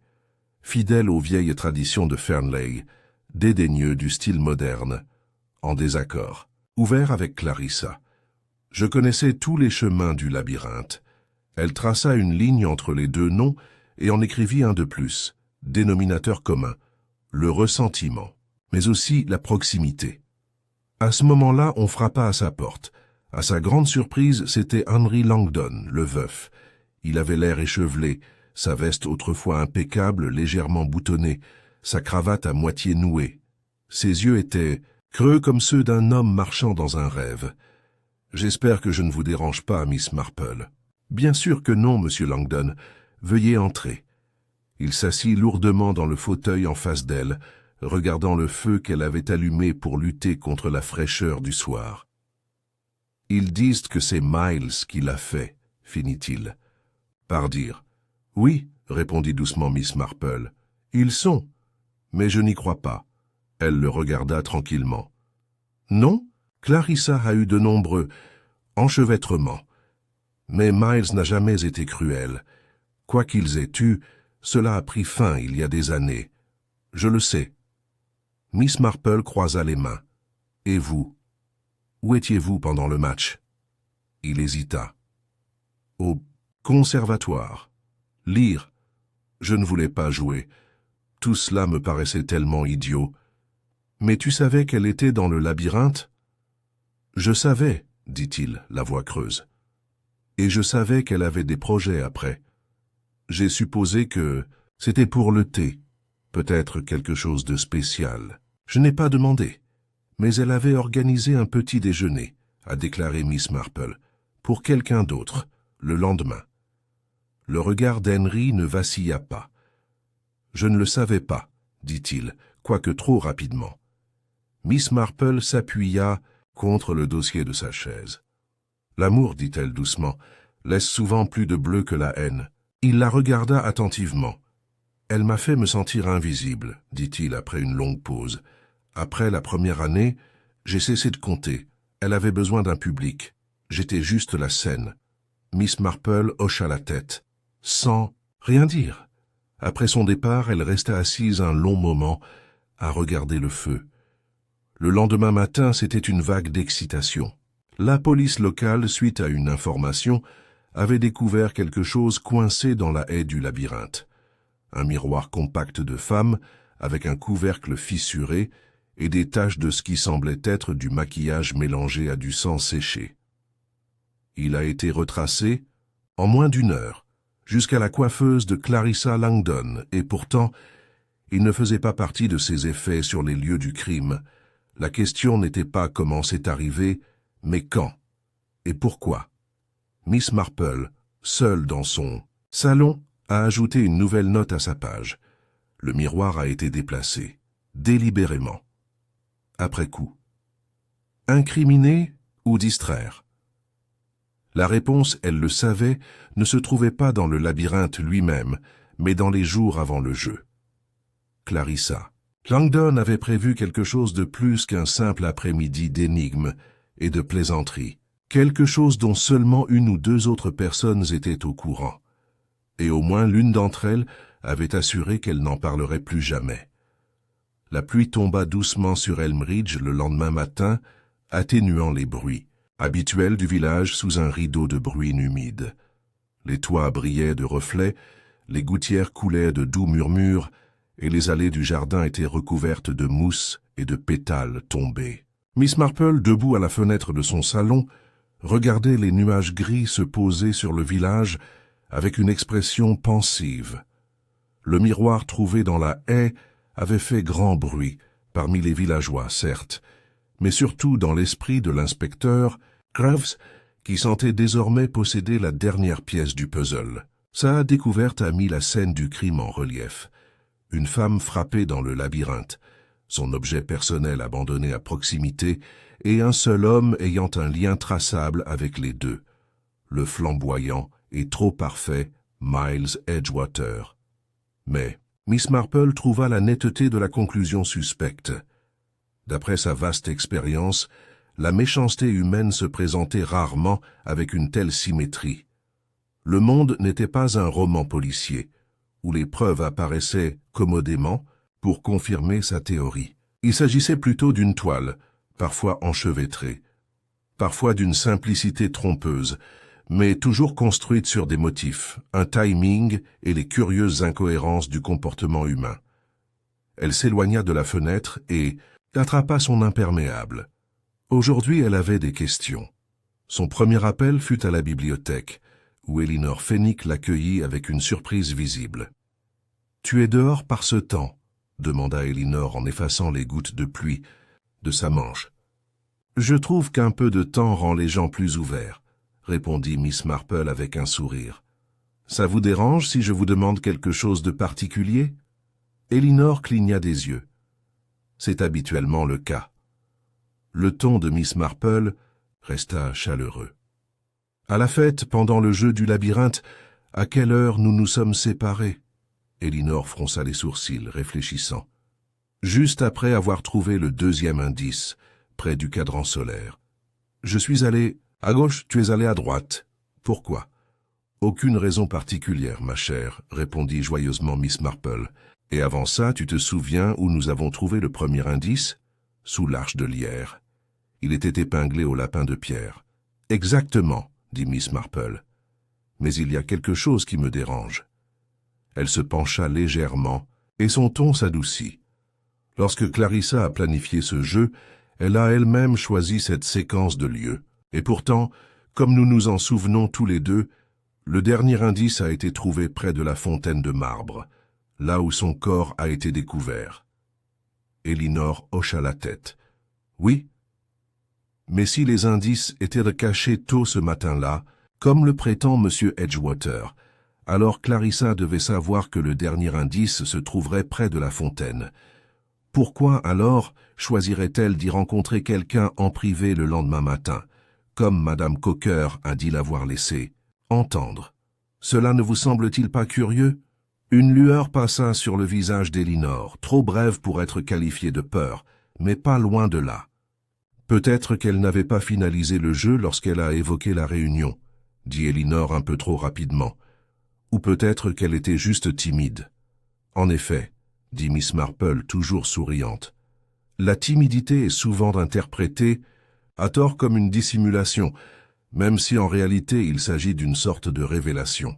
fidèle aux vieilles traditions de Fernley, dédaigneux du style moderne, en désaccord, ouvert avec Clarissa. Je connaissais tous les chemins du labyrinthe. Elle traça une ligne entre les deux noms et en écrivit un de plus, dénominateur commun, le ressentiment, mais aussi la proximité. À ce moment-là, on frappa à sa porte. À sa grande surprise, c'était Henry Langdon, le veuf. Il avait l'air échevelé, sa veste autrefois impeccable, légèrement boutonnée, sa cravate à moitié nouée. Ses yeux étaient creux comme ceux d'un homme marchant dans un rêve. « J'espère que je ne vous dérange pas, Miss Marple. »« Bien sûr que non, Monsieur Langdon. Veuillez entrer. » Il s'assit lourdement dans le fauteuil en face d'elle, regardant le feu qu'elle avait allumé pour lutter contre la fraîcheur du soir. « Ils disent que c'est Miles qui l'a fait, » finit-il. « Pardir. »« Oui, » répondit doucement Miss Marple. « Ils sont. Mais je n'y crois pas. » Elle le regarda tranquillement. « Non, Clarissa a eu de nombreux enchevêtrements. Mais Miles n'a jamais été cruel. Quoi qu'ils aient eu, cela a pris fin il y a des années. Je le sais. » Miss Marple croisa les mains. « Et vous? Où étiez-vous pendant le match ?» Il hésita. « Au conservatoire. Lire. Je ne voulais pas jouer. Tout cela me paraissait tellement idiot. Mais tu savais qu'elle était dans le labyrinthe ? » « Je savais, dit-il, la voix creuse. Et je savais qu'elle avait des projets après. J'ai supposé que c'était pour le thé, peut-être quelque chose de spécial. Je n'ai pas demandé, mais elle avait organisé un petit déjeuner, a déclaré Miss Marple, pour quelqu'un d'autre, le lendemain. Le regard d'Henry ne vacilla pas. Je ne le savais pas, dit-il, quoique trop rapidement. Miss Marple s'appuya contre le dossier de sa chaise. L'amour, dit-elle doucement, laisse souvent plus de bleu que la haine. Il la regarda attentivement. Elle m'a fait me sentir invisible, dit-il après une longue pause. Après la première année, j'ai cessé de compter. Elle avait besoin d'un public. J'étais juste la scène. Miss Marple hocha la tête, sans rien dire. Après son départ, elle resta assise un long moment, à regarder le feu. Le lendemain matin, c'était une vague d'excitation. La police locale, suite à une information, avait découvert quelque chose coincé dans la haie du labyrinthe. Un miroir compact de femme, avec un couvercle fissuré et des taches de ce qui semblait être du maquillage mélangé à du sang séché. Il a été retracé, en moins d'1 heure, jusqu'à la coiffeuse de Clarissa Langdon, et pourtant, il ne faisait pas partie de ses effets sur les lieux du crime. La question n'était pas comment c'est arrivé, mais quand et pourquoi. Miss Marple, seule dans son salon, a ajouté une nouvelle note à sa page. Le miroir a été déplacé, délibérément. Après coup. Incriminer ou distraire? La réponse, elle le savait, ne se trouvait pas dans le labyrinthe lui-même, mais dans les jours avant le jeu. Clarissa. Langdon avait prévu quelque chose de plus qu'un simple après-midi d'énigmes et de plaisanteries, quelque chose dont seulement 1 ou 2 autres personnes étaient au courant, et au moins l'une d'entre elles avait assuré qu'elle n'en parlerait plus jamais. La pluie tomba doucement sur Elmridge le lendemain matin, atténuant les bruits, habituels du village sous un rideau de bruine humide. Les toits brillaient de reflets, les gouttières coulaient de doux murmures, et les allées du jardin étaient recouvertes de mousse et de pétales tombés. Miss Marple, debout à la fenêtre de son salon, regardait les nuages gris se poser sur le village avec une expression pensive. Le miroir trouvé dans la haie avait fait grand bruit, parmi les villageois, certes, mais surtout dans l'esprit de l'inspecteur Graves, qui sentait désormais posséder la dernière pièce du puzzle. Sa découverte a mis la scène du crime en relief. Une femme frappée dans le labyrinthe, son objet personnel abandonné à proximité, et un seul homme ayant un lien traçable avec les deux, le flamboyant et trop parfait Miles Edgewater. Mais Miss Marple trouva la netteté de la conclusion suspecte. D'après sa vaste expérience, la méchanceté humaine se présentait rarement avec une telle symétrie. Le monde n'était pas un roman policier, où les preuves apparaissaient commodément pour confirmer sa théorie. Il s'agissait plutôt d'une toile, parfois enchevêtrée, parfois d'une simplicité trompeuse, mais toujours construite sur des motifs, un timing et les curieuses incohérences du comportement humain. Elle s'éloigna de la fenêtre et attrapa son imperméable. Aujourd'hui, elle avait des questions. Son premier appel fut à la bibliothèque, où Elinor Fenwick l'accueillit avec une surprise visible. « Tu es dehors par ce temps ?» demanda Elinor en effaçant les gouttes de pluie de sa manche. « Je trouve qu'un peu de temps rend les gens plus ouverts, » répondit Miss Marple avec un sourire. « Ça vous dérange si je vous demande quelque chose de particulier ?» Elinor cligna des yeux. C'est habituellement le cas. Le ton de Miss Marple resta chaleureux. « À la fête, pendant le jeu du labyrinthe, à quelle heure nous nous sommes séparés ?» Elinor fronça les sourcils, réfléchissant. « Juste après avoir trouvé le 2e indice, près du cadran solaire. Je suis allé à gauche, tu es allé à droite. Pourquoi ?»« Aucune raison particulière, ma chère, » répondit joyeusement Miss Marple. « Et avant ça, tu te souviens où nous avons trouvé le premier indice ? Sous l'arche de lierre. Il était épinglé au lapin de pierre. »« Exactement, » dit Miss Marple. « Mais il y a quelque chose qui me dérange. » Elle se pencha légèrement, et son ton s'adoucit. Lorsque Clarissa a planifié ce jeu, elle a elle-même choisi cette séquence de lieux. Et pourtant, comme nous nous en souvenons tous les deux, le dernier indice a été trouvé près de la fontaine de marbre, là où son corps a été découvert. Elinor hocha la tête. « Oui. Mais si les indices étaient cachés tôt ce matin-là, comme le prétend M. Edgewater, alors Clarissa devait savoir que le dernier indice se trouverait près de la fontaine. Pourquoi alors choisirait-elle d'y rencontrer quelqu'un en privé le lendemain matin, comme Madame Cocker a dit l'avoir laissé entendre? Cela ne vous semble-t-il pas curieux? Une lueur passa sur le visage d'Elinor, trop brève pour être qualifiée de peur, mais pas loin de là. Peut-être qu'elle n'avait pas finalisé le jeu lorsqu'elle a évoqué la réunion, dit Elinor un peu trop rapidement. Ou peut-être qu'elle était juste timide. En effet, dit Miss Marple, toujours souriante, la timidité est souvent interprétée, à tort comme une dissimulation, même si en réalité il s'agit d'une sorte de révélation.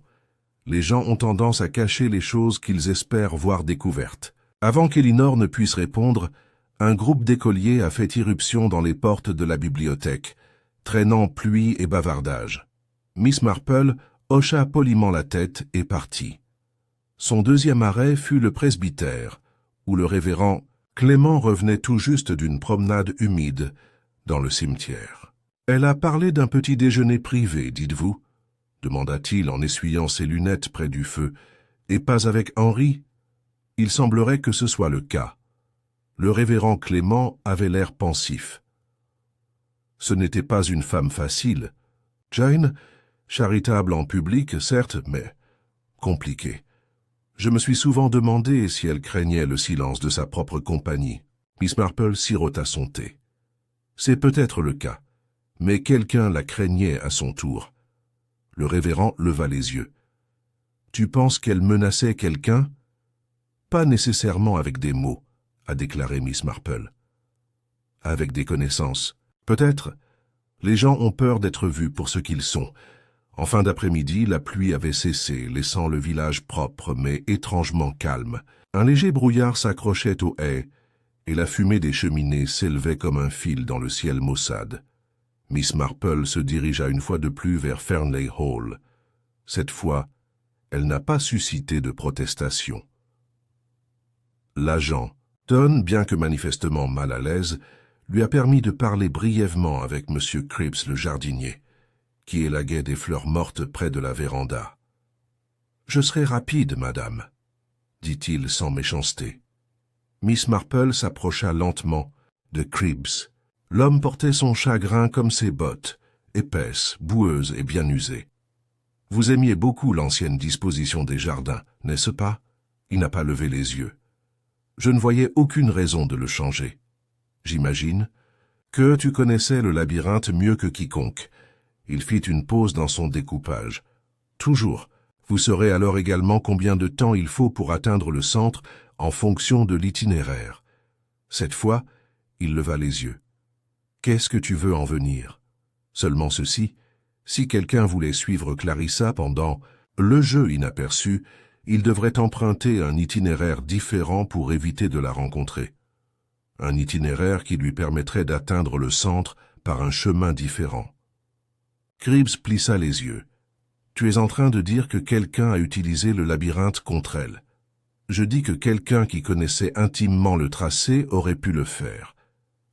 Les gens ont tendance à cacher les choses qu'ils espèrent voir découvertes. Avant qu'Elinor ne puisse répondre, un groupe d'écoliers a fait irruption dans les portes de la bibliothèque, traînant pluie et bavardage. Miss Marple hocha poliment la tête et partit. Son deuxième arrêt fut le presbytère, où le révérend Clément revenait tout juste d'une promenade humide dans le cimetière. « Elle a parlé d'un petit déjeuner privé, dites-vous » demanda-t-il en essuyant ses lunettes près du feu. « Et pas avec Henri ?» Il semblerait que ce soit le cas. Le révérend Clément avait l'air pensif. Ce n'était pas une femme facile. Jane, charitable en public, certes, mais compliquée. Je me suis souvent demandé si elle craignait le silence de sa propre compagnie. Miss Marple sirota son thé. C'est peut-être le cas, mais quelqu'un la craignait à son tour. Le révérend leva les yeux. Tu penses qu'elle menaçait quelqu'un? Pas nécessairement avec des mots, a déclaré Miss Marple. Avec des connaissances. Peut-être. Les gens ont peur d'être vus pour ce qu'ils sont. En fin d'après-midi, la pluie avait cessé, laissant le village propre, mais étrangement calme. Un léger brouillard s'accrochait aux haies, et la fumée des cheminées s'élevait comme un fil dans le ciel maussade. Miss Marple se dirigea une fois de plus vers Fernley Hall. Cette fois, elle n'a pas suscité de protestation. L'agent, Don, bien que manifestement mal à l'aise, lui a permis de parler brièvement avec M. Cribbs, le jardinier, qui élaguait des fleurs mortes près de la véranda. « Je serai rapide, madame, » dit-il sans méchanceté. Miss Marple s'approcha lentement de Cribbs. L'homme portait son chagrin comme ses bottes, épaisses, boueuses et bien usées. « Vous aimiez beaucoup l'ancienne disposition des jardins, n'est-ce pas ?» Il n'a pas levé les yeux. « Je ne voyais aucune raison de le changer. J'imagine que tu connaissais le labyrinthe mieux que quiconque. » Il fit une pause dans son découpage. « Toujours. Vous saurez alors également combien de temps il faut pour atteindre le centre en fonction de l'itinéraire. » Cette fois, il leva les yeux. « Qu'est-ce que tu veux en venir? Seulement ceci, si quelqu'un voulait suivre Clarissa pendant le jeu inaperçu, il devrait emprunter un itinéraire différent pour éviter de la rencontrer. Un itinéraire qui lui permettrait d'atteindre le centre par un chemin différent. » Cribbs plissa les yeux. « Tu es en train de dire que quelqu'un a utilisé le labyrinthe contre elle. Je dis que quelqu'un qui connaissait intimement le tracé aurait pu le faire.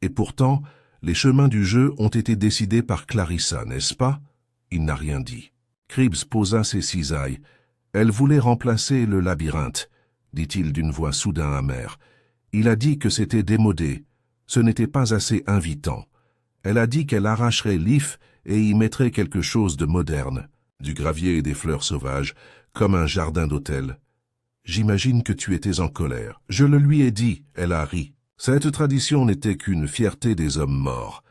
Et pourtant, les chemins du jeu ont été décidés par Clarissa, n'est-ce pas ?» Il n'a rien dit. Cribbs posa ses cisailles. « Elle voulait remplacer le labyrinthe, » dit-il d'une voix soudain amère. « Il a dit que c'était démodé. Ce n'était pas assez invitant. Elle a dit qu'elle arracherait l'if et y mettrait quelque chose de moderne, du gravier et des fleurs sauvages, comme un jardin d'hôtel. J'imagine que tu étais en colère. Je le lui ai dit, elle a ri. Cette tradition n'était qu'une fierté des hommes morts.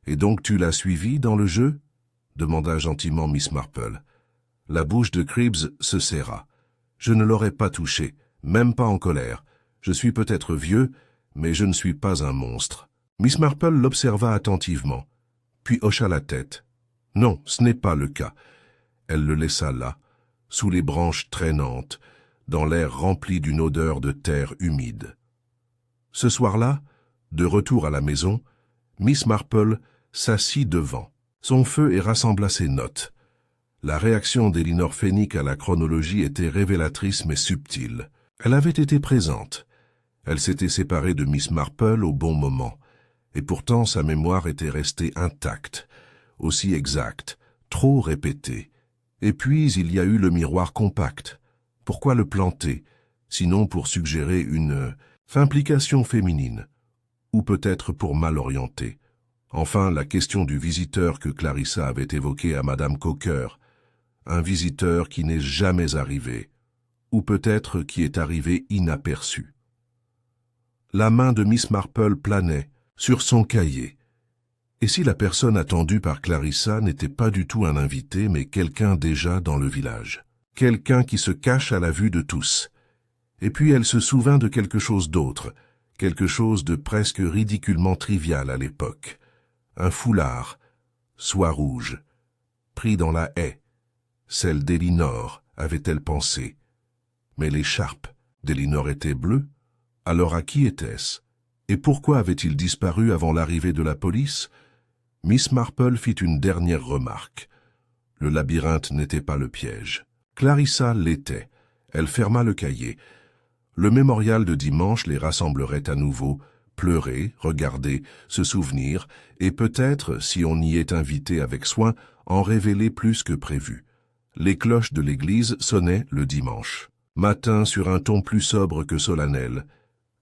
Et donc tu l'as suivie dans le jeu? Demanda gentiment Miss Marple. La bouche de Cribbs se serra. Je ne l'aurais pas touché, même pas en colère. Je suis peut-être vieux, mais je ne suis pas un monstre. Miss Marple l'observa attentivement, puis hocha la tête. Non, ce n'est pas le cas. Elle le laissa là, sous les branches traînantes, dans l'air rempli d'une odeur de terre humide. Ce soir-là, de retour à la maison, Miss Marple s'assit devant son feu et rassembla ses notes. La réaction d'Elinor Fenwick à la chronologie était révélatrice mais subtile. Elle avait été présente. Elle s'était séparée de Miss Marple au bon moment, et pourtant sa mémoire était restée intacte, aussi exacte, trop répétée. Et puis il y a eu le miroir compact. Pourquoi le planter, sinon pour suggérer une implication féminine, ou peut-être pour mal orienter. Enfin, la question du visiteur que Clarissa avait évoqué à Madame Coker, un visiteur qui n'est jamais arrivé, ou peut-être qui est arrivé inaperçu. La main de Miss Marple planait sur son cahier. Et si la personne attendue par Clarissa n'était pas du tout un invité, mais quelqu'un déjà dans le village? Quelqu'un qui se cache à la vue de tous. Et puis elle se souvint de quelque chose d'autre, quelque chose de presque ridiculement trivial à l'époque. Un foulard, soie rouge, pris dans la haie. Celle d'Elinor, avait-elle pensé. Mais l'écharpe d'Elinor était bleue. Alors à qui était-ce? Et pourquoi avait-il disparu avant l'arrivée de la police? Miss Marple fit une dernière remarque. Le labyrinthe n'était pas le piège. Clarissa l'était. Elle ferma le cahier. Le mémorial de dimanche les rassemblerait à nouveau, pleurer, regarder, se souvenir, et peut-être, si on y est invité avec soin, en révéler plus que prévu. Les cloches de l'église sonnaient le dimanche. Matin sur un ton plus sobre que solennel,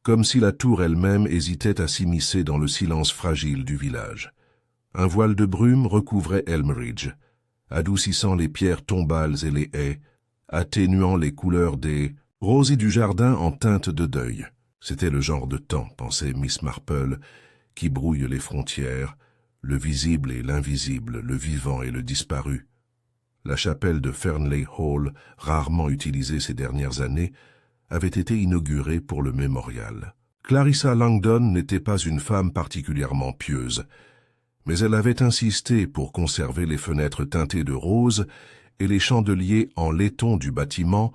comme si la tour elle-même hésitait à s'immiscer dans le silence fragile du village. Un voile de brume recouvrait Elmridge, adoucissant les pierres tombales et les haies, atténuant les couleurs des rosiers du jardin en teinte de deuil. C'était le genre de temps, pensait Miss Marple, qui brouille les frontières, le visible et l'invisible, le vivant et le disparu. La chapelle de Fernley Hall, rarement utilisée ces dernières années, avait été inaugurée pour le mémorial. Clarissa Langdon n'était pas une femme particulièrement pieuse, mais elle avait insisté pour conserver les fenêtres teintées de rose et les chandeliers en laiton du bâtiment,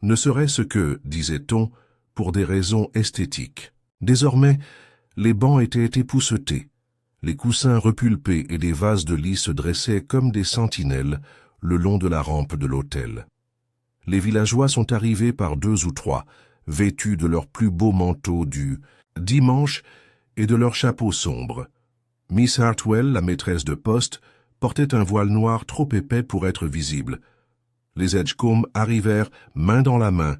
ne serait-ce que, disait-on, pour des raisons esthétiques. Désormais, les bancs étaient époussetés, les coussins repulpés et les vases de lit se dressaient comme des sentinelles le long de la rampe de l'autel. Les villageois sont arrivés par 2 ou 3, vêtus de leurs plus beaux manteaux du dimanche et de leurs chapeaux sombres. Miss Hartwell, la maîtresse de poste, portait un voile noir trop épais pour être visible. Les Edgecombe arrivèrent main dans la main,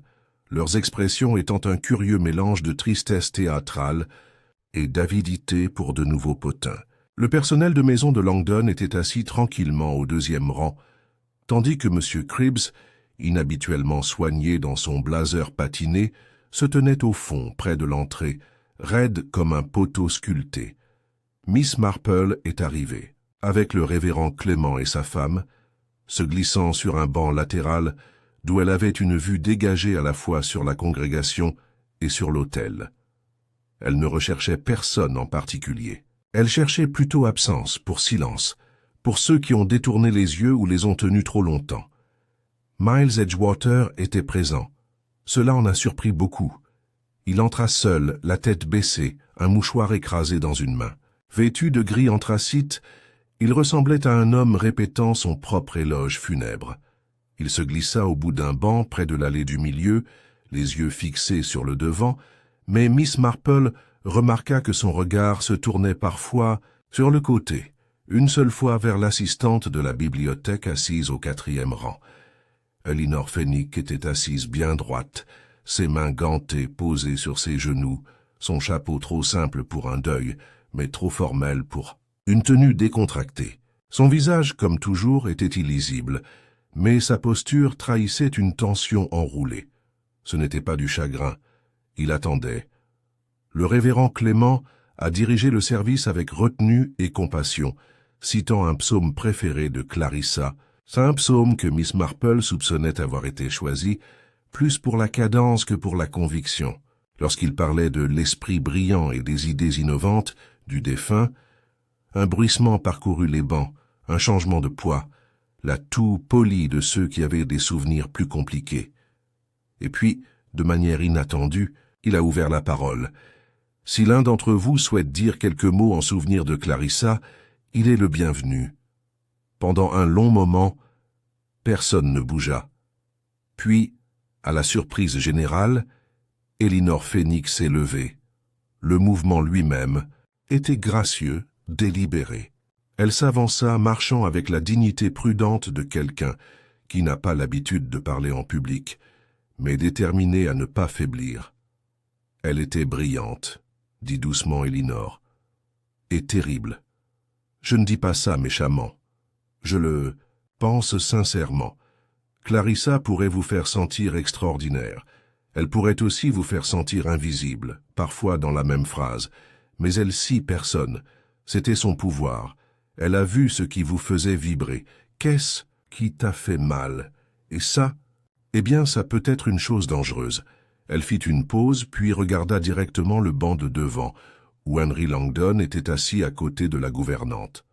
leurs expressions étant un curieux mélange de tristesse théâtrale et d'avidité pour de nouveaux potins. Le personnel de maison de Langdon était assis tranquillement au 2e rang, tandis que M. Cribbs, inhabituellement soigné dans son blazer patiné, se tenait au fond, près de l'entrée, raide comme un poteau sculpté. Miss Marple est arrivée, avec le révérend Clément et sa femme, se glissant sur un banc latéral, d'où elle avait une vue dégagée à la fois sur la congrégation et sur l'autel. Elle ne recherchait personne en particulier. Elle cherchait plutôt absence, pour silence, pour ceux qui ont détourné les yeux ou les ont tenus trop longtemps. Miles Edgewater était présent. Cela en a surpris beaucoup. Il entra seul, la tête baissée, un mouchoir écrasé dans une main. Vêtu de gris anthracite, il ressemblait à un homme répétant son propre éloge funèbre. Il se glissa au bout d'un banc près de l'allée du milieu, les yeux fixés sur le devant, mais Miss Marple remarqua que son regard se tournait parfois sur le côté, une seule fois vers l'assistante de la bibliothèque assise au 4e rang. Elinor Fenwick était assise bien droite, ses mains gantées posées sur ses genoux, son chapeau trop simple pour un deuil, mais trop formel pour une tenue décontractée. Son visage, comme toujours, était illisible, mais sa posture trahissait une tension enroulée. Ce n'était pas du chagrin. Il attendait. Le révérend Clément a dirigé le service avec retenue et compassion, citant un psaume préféré de Clarissa, un psaume que Miss Marple soupçonnait avoir été choisi, plus pour la cadence que pour la conviction. Lorsqu'il parlait de l'esprit brillant et des idées innovantes du défunt, un bruissement parcourut les bancs, un changement de poids, la toux polie de ceux qui avaient des souvenirs plus compliqués. Et puis, de manière inattendue, il a ouvert la parole. Si l'un d'entre vous souhaite dire quelques mots en souvenir de Clarissa, il est le bienvenu. Pendant un long moment, personne ne bougea. Puis, à la surprise générale, Elinor Fenwick s'est levée. Le mouvement lui-même était gracieux, délibéré. Elle s'avança, marchant avec la dignité prudente de quelqu'un qui n'a pas l'habitude de parler en public, mais déterminée à ne pas faiblir. Elle était brillante, dit doucement Elinor, et terrible. Je ne dis pas ça méchamment. Je le pense sincèrement. Clarissa pourrait vous faire sentir extraordinaire. Elle pourrait aussi vous faire sentir invisible, parfois dans la même phrase. Mais elle scie personne. C'était son pouvoir. Elle a vu ce qui vous faisait vibrer. Qu'est-ce qui t'a fait mal? Et ça, eh bien, ça peut être une chose dangereuse. Elle fit une pause, puis regarda directement le banc de devant, où Henry Langdon était assis à côté de la gouvernante.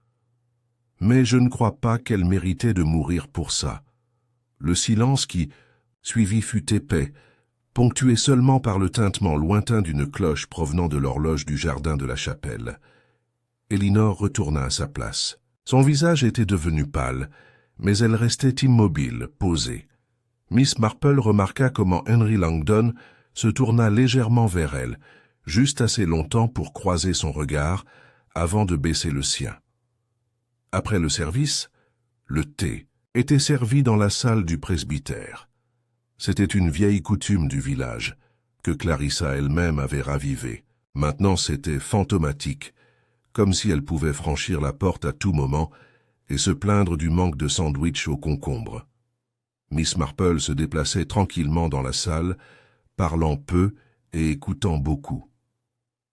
« Mais je ne crois pas qu'elle méritait de mourir pour ça. Le silence qui suivit fut épais, ponctué seulement par le tintement lointain d'une cloche provenant de l'horloge du jardin de la chapelle. Elinor retourna à sa place. Son visage était devenu pâle, mais elle restait immobile, posée. Miss Marple remarqua comment Henry Langdon se tourna légèrement vers elle, juste assez longtemps pour croiser son regard, avant de baisser le sien. Après le service, le thé était servi dans la salle du presbytère. C'était une vieille coutume du village, que Clarissa elle-même avait ravivée. Maintenant c'était fantomatique, comme si elle pouvait franchir la porte à tout moment et se plaindre du manque de sandwich aux concombres. Miss Marple se déplaçait tranquillement dans la salle, parlant peu et écoutant beaucoup.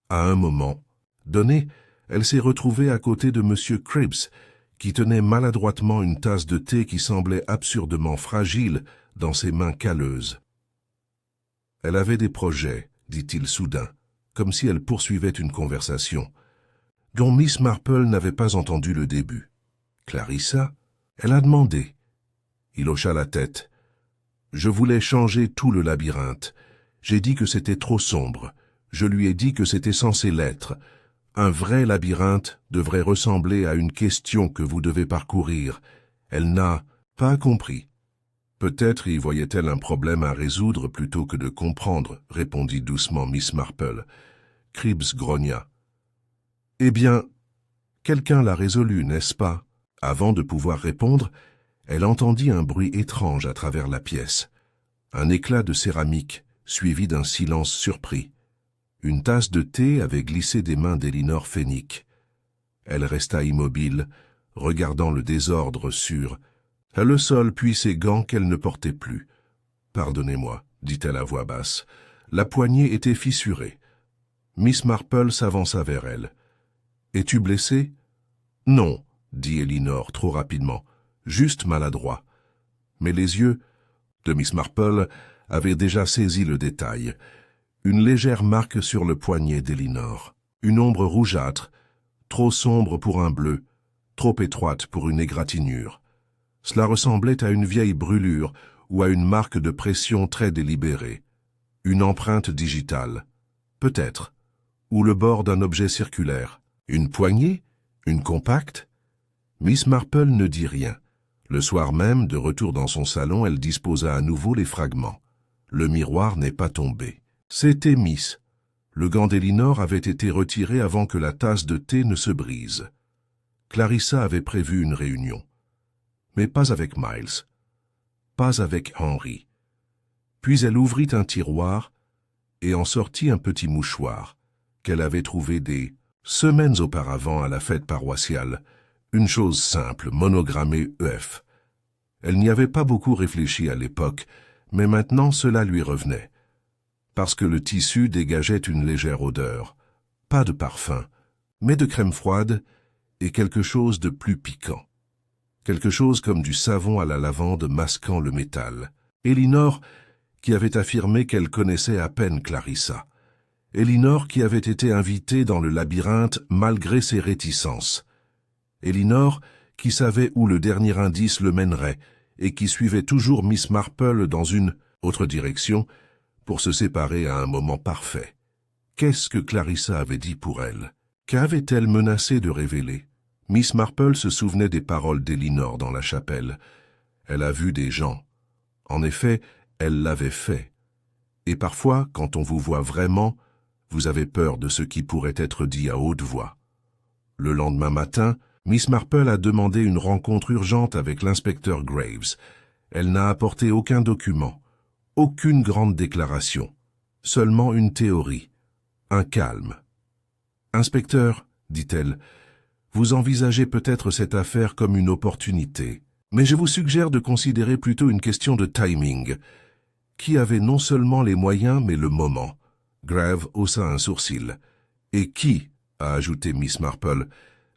À un moment donné, elle s'est retrouvée à côté de M. Cribbs, qui tenait maladroitement une tasse de thé qui semblait absurdement fragile dans ses mains calleuses. Elle avait des projets, dit-il soudain, comme si elle poursuivait une conversation, dont Miss Marple n'avait pas entendu le début. Clarissa, elle a demandé. Il hocha la tête. Je voulais changer tout le labyrinthe. J'ai dit que c'était trop sombre. Je lui ai dit que c'était censé l'être. Un vrai labyrinthe devrait ressembler à une question que vous devez parcourir. Elle n'a pas compris. Peut-être y voyait-elle un problème à résoudre plutôt que de comprendre, répondit doucement Miss Marple. Cribbs grogna. Eh bien, quelqu'un l'a résolu, n'est-ce pas? Avant de pouvoir répondre, elle entendit un bruit étrange à travers la pièce. Un éclat de céramique, suivi d'un silence surpris. Une tasse de thé avait glissé des mains d'Elinor Fenwick. Elle resta immobile, regardant le désordre sur le sol puis ses gants qu'elle ne portait plus. « Pardonnez-moi, dit-elle à voix basse. La poignée était fissurée. Miss Marple s'avança vers elle. « Es-tu blessé ?»« Non, dit Elinor trop rapidement, juste maladroit. » Mais les yeux de Miss Marple avaient déjà saisi le détail. Une légère marque sur le poignet d'Elinor. Une ombre rougeâtre, trop sombre pour un bleu, trop étroite pour une égratignure. Cela ressemblait à une vieille brûlure ou à une marque de pression très délibérée. Une empreinte digitale, peut-être, ou le bord d'un objet circulaire. Une poignée? Une compacte? Miss Marple ne dit rien. Le soir même, de retour dans son salon, elle disposa à nouveau les fragments. Le miroir n'est pas tombé. C'était Miss. Le gant d'Elinor avait été retiré avant que la tasse de thé ne se brise. Clarissa avait prévu une réunion. Mais pas avec Miles. Pas avec Henry. Puis elle ouvrit un tiroir et en sortit un petit mouchoir qu'elle avait trouvé des semaines auparavant à la fête paroissiale. Une chose simple, monogrammée EF. Elle n'y avait pas beaucoup réfléchi à l'époque, mais maintenant cela lui revenait. Parce que le tissu dégageait une légère odeur. Pas de parfum, mais de crème froide et quelque chose de plus piquant. Quelque chose comme du savon à la lavande masquant le métal. Elinor, qui avait affirmé qu'elle connaissait à peine Clarissa. Elinor qui avait été invitée dans le labyrinthe malgré ses réticences. Elinor qui savait où le dernier indice le mènerait et qui suivait toujours Miss Marple dans une autre direction pour se séparer à un moment parfait. Qu'est-ce que Clarissa avait dit pour elle? Qu'avait-elle menacé de révéler? Miss Marple se souvenait des paroles d'Elinor dans la chapelle. Elle a vu des gens. En effet, elle l'avait fait. Et parfois, quand on vous voit vraiment, vous avez peur de ce qui pourrait être dit à haute voix. Le lendemain matin, Miss Marple a demandé une rencontre urgente avec l'inspecteur Graves. Elle n'a apporté aucun document, aucune grande déclaration, seulement une théorie, un calme. « Inspecteur, dit-elle, vous envisagez peut-être cette affaire comme une opportunité, mais je vous suggère de considérer plutôt une question de timing. Qui avait non seulement les moyens, mais le moment ?» Grave haussa un sourcil. « Et qui, a ajouté Miss Marple,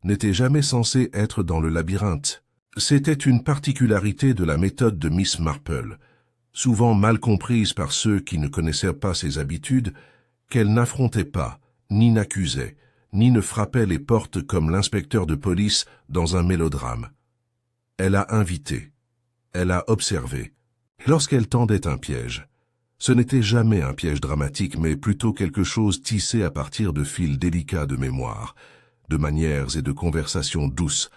n'était jamais censé être dans le labyrinthe. » C'était une particularité de la méthode de Miss Marple, souvent mal comprise par ceux qui ne connaissaient pas ses habitudes, qu'elle n'affrontait pas, ni n'accusait, ni ne frappait les portes comme l'inspecteur de police dans un mélodrame. Elle a invité, elle a observé. Lorsqu'elle tendait un piège, ce n'était jamais un piège dramatique, mais plutôt quelque chose tissé à partir de fils délicats de mémoire, de manières et de conversations douces,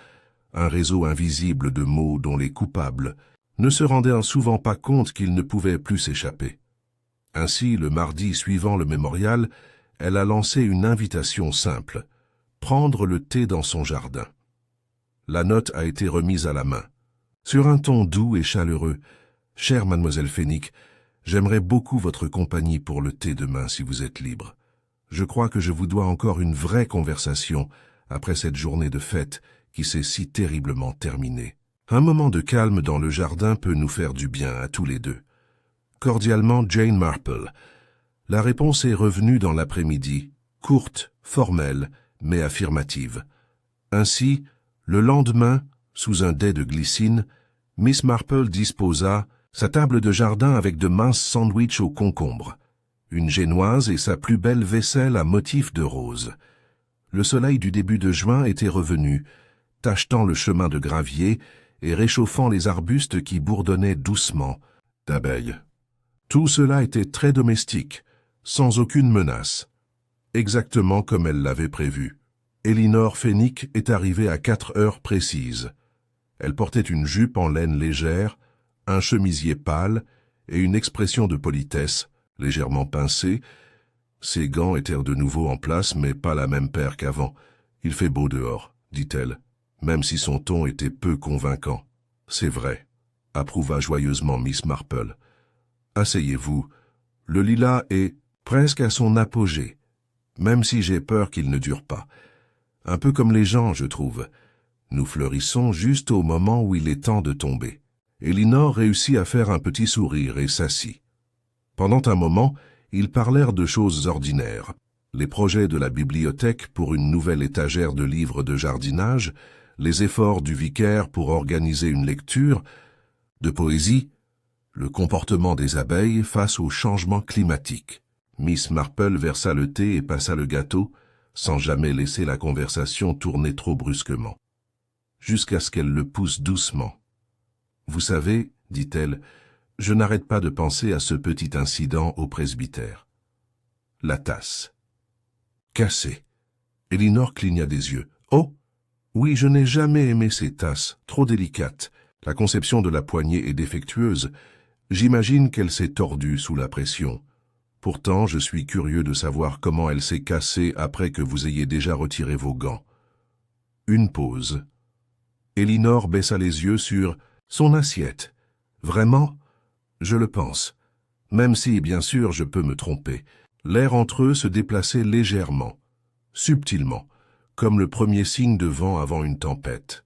un réseau invisible de mots dont les coupables ne se rendaient souvent pas compte qu'ils ne pouvaient plus s'échapper. Ainsi, le mardi suivant le mémorial, elle a lancé une invitation simple, prendre le thé dans son jardin. La note a été remise à la main. Sur un ton doux et chaleureux, « Chère mademoiselle Fenwick, j'aimerais beaucoup votre compagnie pour le thé demain si vous êtes libre. Je crois que je vous dois encore une vraie conversation après cette journée de fête qui s'est si terriblement terminée. Un moment de calme dans le jardin peut nous faire du bien à tous les deux. Cordialement, Jane Marple. » La réponse est revenue dans l'après-midi, courte, formelle, mais affirmative. Ainsi, le lendemain, sous un dais de glycine, Miss Marple disposa sa table de jardin avec de minces sandwichs aux concombres, une génoise et sa plus belle vaisselle à motif de rose. Le soleil du début de juin était revenu, tachetant le chemin de gravier et réchauffant les arbustes qui bourdonnaient doucement d'abeilles. Tout cela était très domestique, sans aucune menace, exactement comme elle l'avait prévu. Elinor Fenwick est arrivée à 4 heures précises. Elle portait une jupe en laine légère, un chemisier pâle et une expression de politesse, légèrement pincée. Ses gants étaient de nouveau en place, mais pas la même paire qu'avant. « Il fait beau dehors, » dit-elle, même si son ton était peu convaincant. « C'est vrai, » approuva joyeusement Miss Marple. « Asseyez-vous. Le lilas est presque à son apogée, même si j'ai peur qu'il ne dure pas. Un peu comme les gens, je trouve. Nous fleurissons juste au moment où il est temps de tomber. » Elinor réussit à faire un petit sourire et s'assit. Pendant un moment, ils parlèrent de choses ordinaires. Les projets de la bibliothèque pour une nouvelle étagère de livres de jardinage, les efforts du vicaire pour organiser une lecture, de poésie, le comportement des abeilles face au changement climatique. Miss Marple versa le thé et passa le gâteau, sans jamais laisser la conversation tourner trop brusquement, jusqu'à ce qu'elle le pousse doucement. « Vous savez, dit-elle, je n'arrête pas de penser à ce petit incident au presbytère. » La tasse. Cassée. Elinor cligna des yeux. « Oh, oui, je n'ai jamais aimé ces tasses, trop délicates. La conception de la poignée est défectueuse. J'imagine qu'elle s'est tordue sous la pression. Pourtant, je suis curieux de savoir comment elle s'est cassée après que vous ayez déjà retiré vos gants. » Une pause. Elinor baissa les yeux sur son assiette. « Vraiment ? Je le pense. Même si, bien sûr, je peux me tromper. » L'air entre eux se déplaçait légèrement, subtilement, comme le premier signe de vent avant une tempête.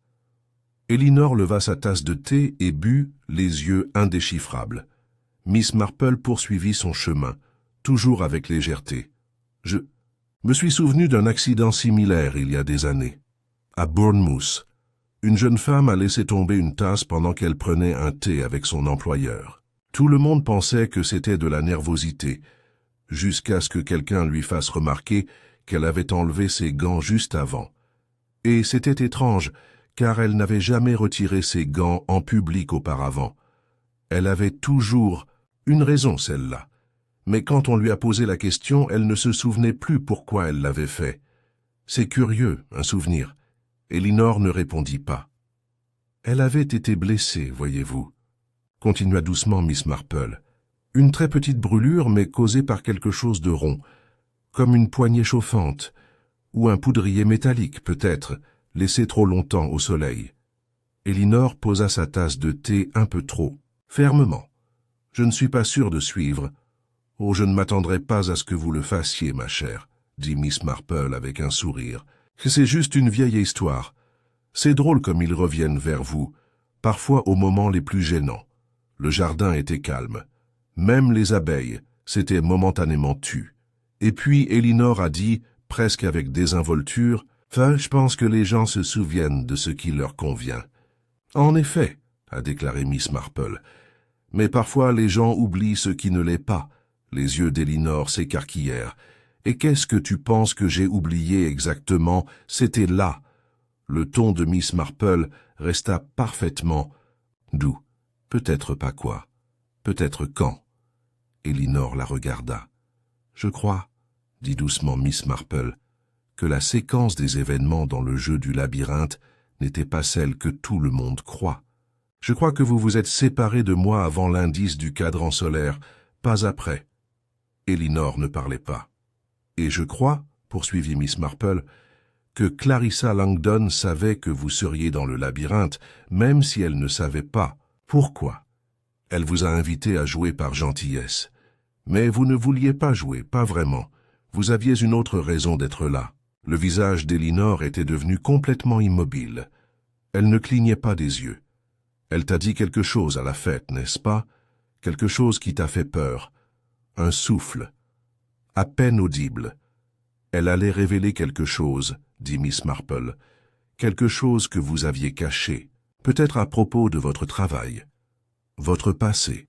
Elinor leva sa tasse de thé et but, les yeux indéchiffrables. Miss Marple poursuivit son chemin, toujours avec légèreté. « Je me suis souvenu d'un accident similaire il y a des années. À Bournemouth. Une jeune femme a laissé tomber une tasse pendant qu'elle prenait un thé avec son employeur. Tout le monde pensait que c'était de la nervosité, jusqu'à ce que quelqu'un lui fasse remarquer qu'elle avait enlevé ses gants juste avant. Et c'était étrange, car elle n'avait jamais retiré ses gants en public auparavant. Elle avait toujours une raison, celle-là. Mais quand on lui a posé la question, elle ne se souvenait plus pourquoi elle l'avait fait. C'est curieux, un souvenir. Elinor ne répondit pas. Elle avait été blessée, voyez-vous, continua doucement Miss Marple. Une très petite brûlure, mais causée par quelque chose de rond, comme une poignée chauffante, ou un poudrier métallique, peut-être, laissé trop longtemps au soleil. Elinor posa sa tasse de thé un peu trop, fermement. « Je ne suis pas sûre de suivre. Oh, je ne m'attendrai pas à ce que vous le fassiez, ma chère, » dit Miss Marple avec un sourire. « C'est juste une vieille histoire. C'est drôle comme ils reviennent vers vous, parfois aux moments les plus gênants. Le jardin était calme. Même les abeilles s'étaient momentanément tues. Et puis Elinor a dit, presque avec désinvolture, « Enfin, je pense que les gens se souviennent de ce qui leur convient. » « En effet, » a déclaré Miss Marple, « mais parfois les gens oublient ce qui ne l'est pas. » Les yeux d'Elinor s'écarquillèrent. « Et qu'est-ce que tu penses que j'ai oublié exactement? C'était là. Le ton de Miss Marple resta parfaitement doux. Peut-être pas quoi. Peut-être quand. Elinor la regarda. Je crois, dit doucement Miss Marple, que la séquence des événements dans le jeu du labyrinthe n'était pas celle que tout le monde croit. Je crois que vous vous êtes séparés de moi avant l'indice du cadran solaire, pas après. Elinor ne parlait pas. Et je crois, poursuivit Miss Marple, que Clarissa Langdon savait que vous seriez dans le labyrinthe, même si elle ne savait pas. Pourquoi? Elle vous a invité à jouer par gentillesse. Mais vous ne vouliez pas jouer, pas vraiment. Vous aviez une autre raison d'être là. Le visage d'Elinor était devenu complètement immobile. Elle ne clignait pas des yeux. Elle t'a dit quelque chose à la fête, n'est-ce pas? Quelque chose qui t'a fait peur. Un souffle. À peine audible. Elle allait révéler quelque chose, dit Miss Marple. Quelque chose que vous aviez caché. Peut-être à propos de votre travail. Votre passé.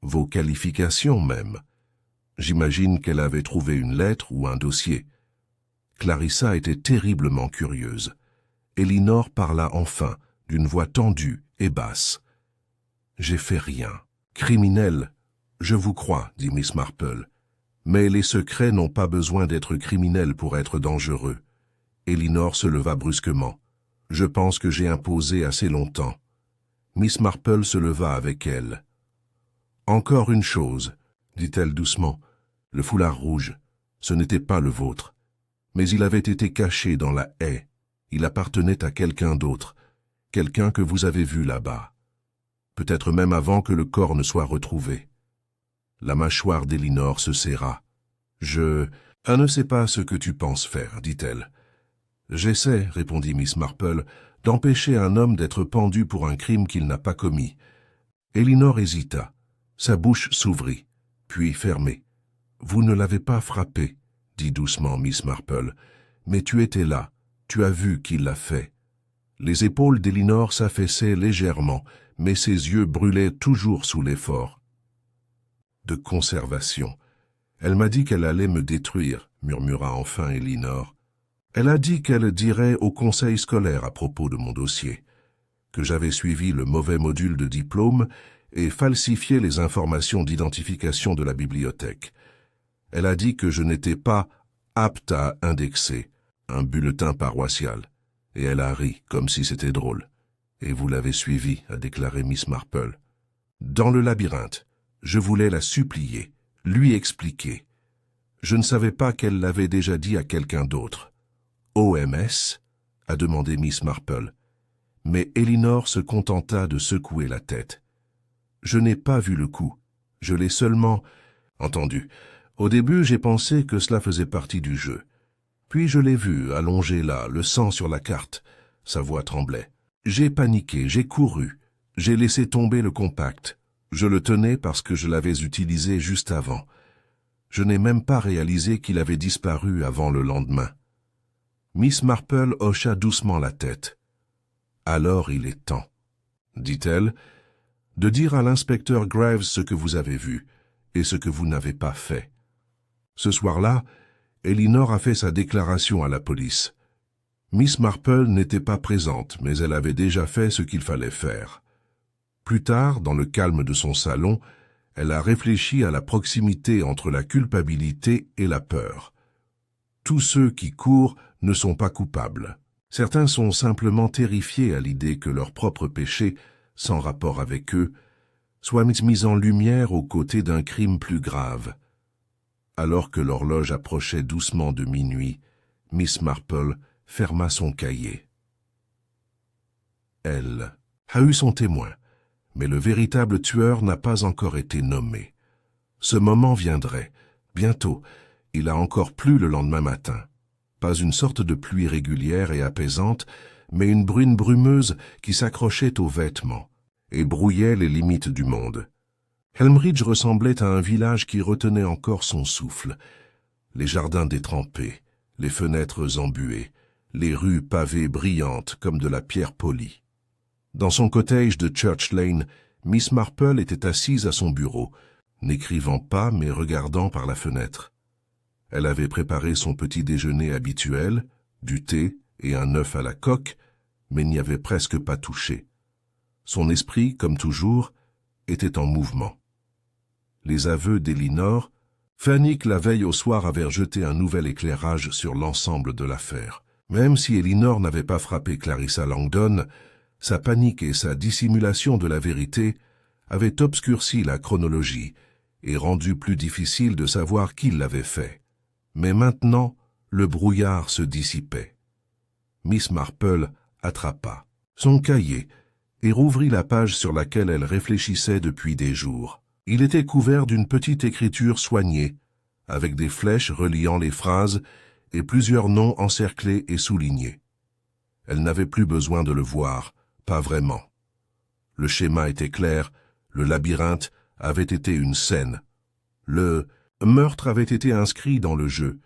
Vos qualifications même. J'imagine qu'elle avait trouvé une lettre ou un dossier. Clarissa était terriblement curieuse. Elinor parla enfin, d'une voix tendue et basse. « J'ai fait rien. Criminel, je vous crois, dit Miss Marple. Mais les secrets n'ont pas besoin d'être criminels pour être dangereux. » Elinor se leva brusquement. « Je pense que j'ai imposé assez longtemps. » Miss Marple se leva avec elle. « Encore une chose, dit-elle doucement. Le foulard rouge, ce n'était pas le vôtre. Mais il avait été caché dans la haie. Il appartenait à quelqu'un d'autre, quelqu'un que vous avez vu là-bas. Peut-être même avant que le corps ne soit retrouvé. » La mâchoire d'Elinor se serra. « Je ne sais pas ce que tu penses faire, dit-elle. »« J'essaie, répondit Miss Marple, d'empêcher un homme d'être pendu pour un crime qu'il n'a pas commis. » Elinor hésita. Sa bouche s'ouvrit, puis fermée. « Vous ne l'avez pas frappé, dit doucement Miss Marple, mais tu étais là, tu as vu qu'il l'a fait. » Les épaules d'Elinor s'affaissaient légèrement, mais ses yeux brûlaient toujours sous l'effort. « De conservation. Elle m'a dit qu'elle allait me détruire, » murmura enfin Elinor. « Elle a dit qu'elle dirait au conseil scolaire à propos de mon dossier, que j'avais suivi le mauvais module de diplôme et falsifié les informations d'identification de la bibliothèque. Elle a dit que je n'étais pas apte à indexer un bulletin paroissial, et elle a ri comme si c'était drôle. Et vous l'avez suivi, a déclaré Miss Marple. Dans le labyrinthe, je voulais la supplier, lui expliquer. Je ne savais pas qu'elle l'avait déjà dit à quelqu'un d'autre. OMS a demandé Miss Marple, mais Elinor se contenta de secouer la tête. Je n'ai pas vu le coup, je l'ai seulement entendu. Au début, j'ai pensé que cela faisait partie du jeu. Puis je l'ai vu, allongé là, le sang sur la carte. Sa voix tremblait. J'ai paniqué, j'ai couru. J'ai laissé tomber le compact. Je le tenais parce que je l'avais utilisé juste avant. Je n'ai même pas réalisé qu'il avait disparu avant le lendemain. Miss Marple hocha doucement la tête. « Alors il est temps, dit-elle, de dire à l'inspecteur Graves ce que vous avez vu et ce que vous n'avez pas fait. » Ce soir-là, Elinor a fait sa déclaration à la police. Miss Marple n'était pas présente, mais elle avait déjà fait ce qu'il fallait faire. Plus tard, dans le calme de son salon, elle a réfléchi à la proximité entre la culpabilité et la peur. Tous ceux qui courent ne sont pas coupables. Certains sont simplement terrifiés à l'idée que leur propre péché, sans rapport avec eux, soit mis en lumière aux côtés d'un crime plus grave. Alors que l'horloge approchait doucement de minuit, Miss Marple ferma son cahier. Elle a eu son témoin, mais le véritable tueur n'a pas encore été nommé. Ce moment viendrait, bientôt. Il a encore plu le lendemain matin. Pas une sorte de pluie régulière et apaisante, mais une bruine brumeuse qui s'accrochait aux vêtements et brouillait les limites du monde. Helmridge ressemblait à un village qui retenait encore son souffle. Les jardins détrempés, les fenêtres embuées, les rues pavées brillantes comme de la pierre polie. Dans son cottage de Church Lane, Miss Marple était assise à son bureau, n'écrivant pas mais regardant par la fenêtre. Elle avait préparé son petit déjeuner habituel, du thé et un œuf à la coque, mais n'y avait presque pas touché. Son esprit, comme toujours, était en mouvement. Les aveux d'Elinor, Fanny la veille au soir avait jeté un nouvel éclairage sur l'ensemble de l'affaire. Même si Elinor n'avait pas frappé Clarissa Langdon, sa panique et sa dissimulation de la vérité avaient obscurci la chronologie et rendu plus difficile de savoir qui l'avait fait. Mais maintenant, le brouillard se dissipait. Miss Marple attrapa son cahier et rouvrit la page sur laquelle elle réfléchissait depuis des jours. Il était couvert d'une petite écriture soignée, avec des flèches reliant les phrases et plusieurs noms encerclés et soulignés. Elle n'avait plus besoin de le voir, pas vraiment. Le schéma était clair, le labyrinthe avait été une scène. Le meurtre avait été inscrit dans le jeu,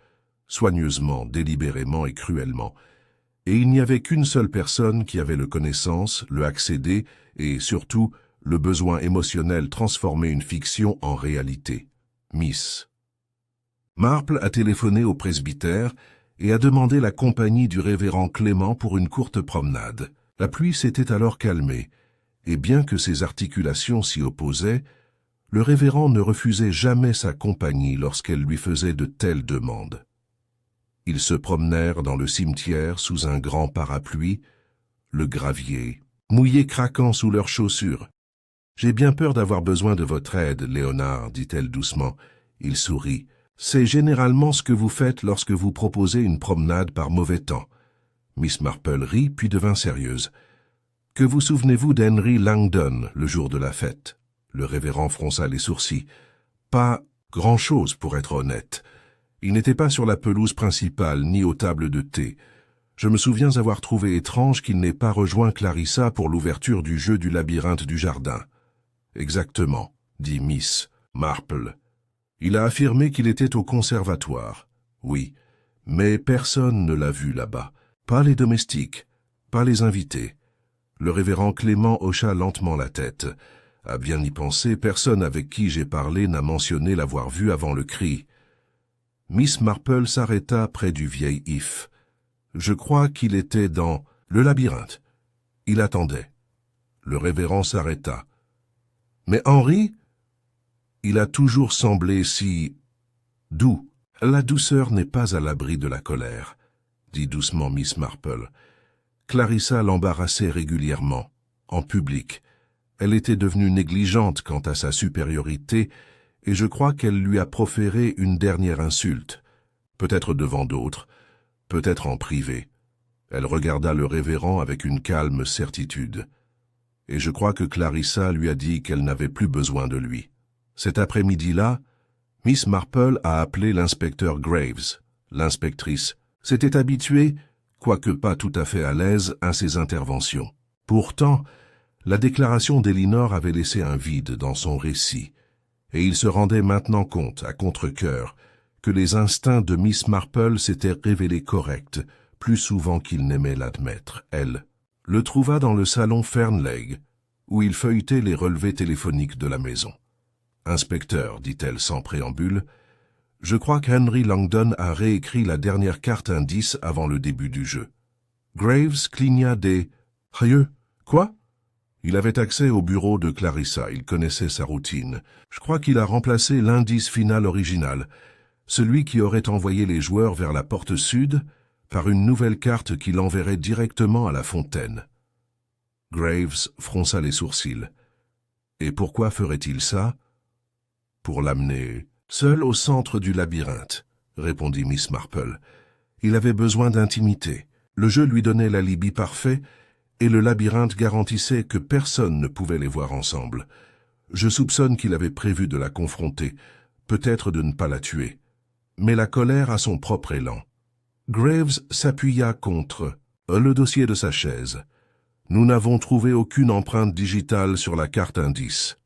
soigneusement, délibérément et cruellement, et il n'y avait qu'une seule personne qui avait le connaissance, le accéder et, surtout, le besoin émotionnel transformer une fiction en réalité. Miss Marple a téléphoné au presbytère et a demandé la compagnie du révérend Clément pour une courte promenade. La pluie s'était alors calmée, et bien que ses articulations s'y opposaient, le révérend ne refusait jamais sa compagnie lorsqu'elle lui faisait de telles demandes. Ils se promenèrent dans le cimetière sous un grand parapluie, le gravier, mouillé craquant sous leurs chaussures. « J'ai bien peur d'avoir besoin de votre aide, Léonard, dit-elle doucement. Il sourit. C'est généralement ce que vous faites lorsque vous proposez une promenade par mauvais temps. Miss Marple rit, puis devint sérieuse. Que vous souvenez-vous d'Henry Langdon, le jour de la fête? Le révérend fronça les sourcils. Pas grand-chose, pour être honnête. Il n'était pas sur la pelouse principale, ni aux tables de thé. Je me souviens avoir trouvé étrange qu'il n'ait pas rejoint Clarissa pour l'ouverture du jeu du labyrinthe du jardin. Exactement, dit Miss Marple. Il a affirmé qu'il était au conservatoire. Oui, mais personne ne l'a vu là-bas. Pas les domestiques, pas les invités. Le révérend Clément hocha lentement la tête. À bien y penser, personne avec qui j'ai parlé n'a mentionné l'avoir vu avant le cri. Miss Marple s'arrêta près du vieil If. Je crois qu'il était dans le labyrinthe. Il attendait. Le révérend s'arrêta. Mais Henri, il a toujours semblé si doux. La douceur n'est pas à l'abri de la colère, dit doucement Miss Marple. Clarissa l'embarrassait régulièrement, en public. Elle était devenue négligente quant à sa supériorité, et je crois qu'elle lui a proféré une dernière insulte, peut-être devant d'autres, peut-être en privé. Elle regarda le révérend avec une calme certitude. Et je crois que Clarissa lui a dit qu'elle n'avait plus besoin de lui. Cet après-midi-là, Miss Marple a appelé l'inspecteur Graves. L'inspectrice s'était habituée, quoique pas tout à fait à l'aise, à ses interventions. Pourtant, la déclaration d'Elinor avait laissé un vide dans son récit, et il se rendait maintenant compte, à contre-cœur, que les instincts de Miss Marple s'étaient révélés corrects, plus souvent qu'il n'aimait l'admettre. Elle le trouva dans le salon Fernley, où il feuilletait les relevés téléphoniques de la maison. « Inspecteur, dit-elle sans préambule, je crois qu'Henry Langdon a réécrit la dernière carte indice avant le début du jeu. » Graves cligna des yeux. « Quoi ?» Il avait accès au bureau de Clarissa, il connaissait sa routine. Je crois qu'il a remplacé l'indice final original, celui qui aurait envoyé les joueurs vers la porte sud, par une nouvelle carte qui l'enverrait directement à la fontaine. Graves fronça les sourcils. Et pourquoi ferait-il ça? Pour l'amener seul au centre du labyrinthe, répondit Miss Marple. Il avait besoin d'intimité. Le jeu lui donnait l'alibi parfait, et le labyrinthe garantissait que personne ne pouvait les voir ensemble. Je soupçonne qu'il avait prévu de la confronter, peut-être de ne pas la tuer. Mais la colère a son propre élan. Graves s'appuya contre le dossier de sa chaise. Nous n'avons trouvé aucune empreinte digitale sur la carte indice.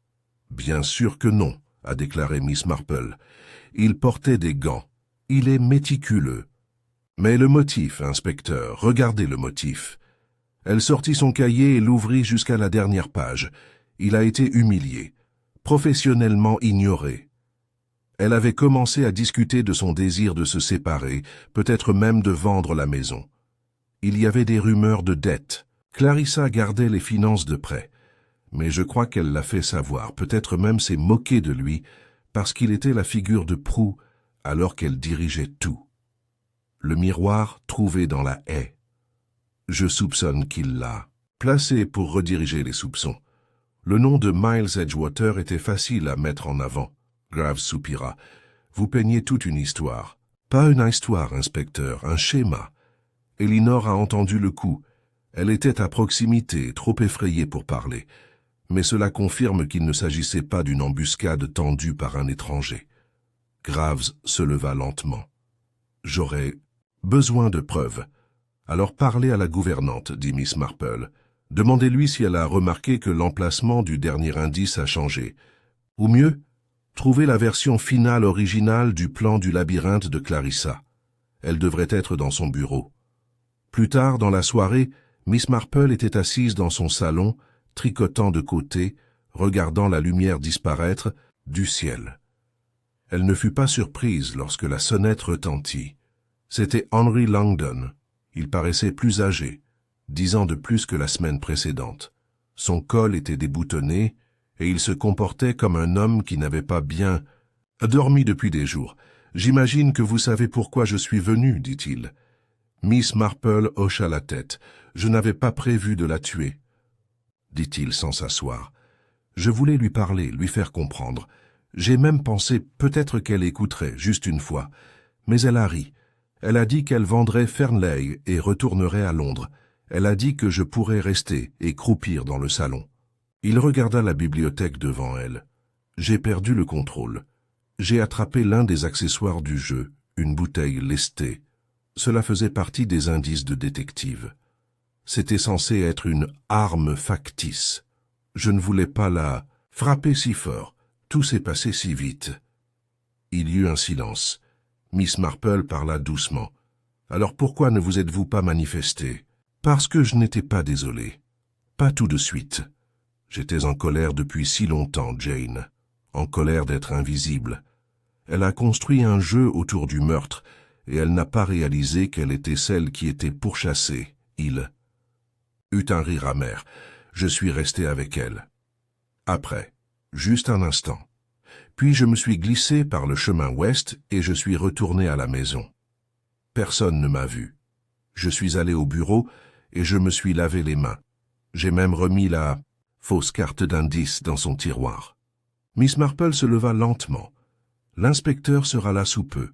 Bien sûr que non, a déclaré Miss Marple. Il portait des gants. Il est méticuleux. Mais le motif, inspecteur, regardez le motif. Elle sortit son cahier et l'ouvrit jusqu'à la dernière page. Il a été humilié, professionnellement ignoré. Elle avait commencé à discuter de son désir de se séparer, peut-être même de vendre la maison. Il y avait des rumeurs de dettes. Clarissa gardait les finances de près. Mais je crois qu'elle l'a fait savoir, peut-être même s'est moquée de lui, parce qu'il était la figure de proue, alors qu'elle dirigeait tout. Le miroir trouvé dans la haie. Je soupçonne qu'il l'a placé pour rediriger les soupçons. Le nom de Miles Edgewater était facile à mettre en avant. Graves soupira. Vous peignez toute une histoire. Pas une histoire, inspecteur, un schéma. Elinor a entendu le coup. Elle était à proximité, trop effrayée pour parler. Mais cela confirme qu'il ne s'agissait pas d'une embuscade tendue par un étranger. Graves se leva lentement. J'aurais besoin de preuves. Alors parlez à la gouvernante, dit Miss Marple. Demandez-lui si elle a remarqué que l'emplacement du dernier indice a changé. Ou mieux, trouvez la version finale originale du plan du labyrinthe de Clarissa. Elle devrait être dans son bureau. Plus tard dans la soirée, Miss Marple était assise dans son salon, tricotant de côté, regardant la lumière disparaître du ciel. Elle ne fut pas surprise lorsque la sonnette retentit. C'était Henry Langdon. Il paraissait plus âgé, 10 ans de plus que la semaine précédente. Son col était déboutonné, et il se comportait comme un homme qui n'avait pas bien dormi depuis des jours. « J'imagine que vous savez pourquoi je suis venu, dit-il. Miss Marple hocha la tête. « Je n'avais pas prévu de la tuer, dit-il sans s'asseoir. Je voulais lui parler, lui faire comprendre. J'ai même pensé peut-être qu'elle écouterait, juste une fois. Mais elle a ri. Elle a dit qu'elle vendrait Fernley et retournerait à Londres. Elle a dit que je pourrais rester et croupir dans le salon. » Il regarda la bibliothèque devant elle. J'ai perdu le contrôle. J'ai attrapé l'un des accessoires du jeu, une bouteille lestée. Cela faisait partie des indices de détective. C'était censé être une arme factice. Je ne voulais pas la frapper si fort. Tout s'est passé si vite. Il y eut un silence. Miss Marple parla doucement. « Alors pourquoi ne vous êtes-vous pas manifesté ?»« Parce que je n'étais pas désolé. Pas tout de suite. J'étais en colère depuis si longtemps, Jane. En colère d'être invisible. Elle a construit un jeu autour du meurtre, et elle n'a pas réalisé qu'elle était celle qui était pourchassée. Il eut un rire amer. Je suis resté avec elle. Après, juste un instant. Puis je me suis glissé par le chemin ouest et je suis retourné à la maison. Personne ne m'a vu. Je suis allé au bureau et je me suis lavé les mains. J'ai même remis la fausse carte d'indice dans son tiroir. Miss Marple se leva lentement. L'inspecteur sera là sous peu.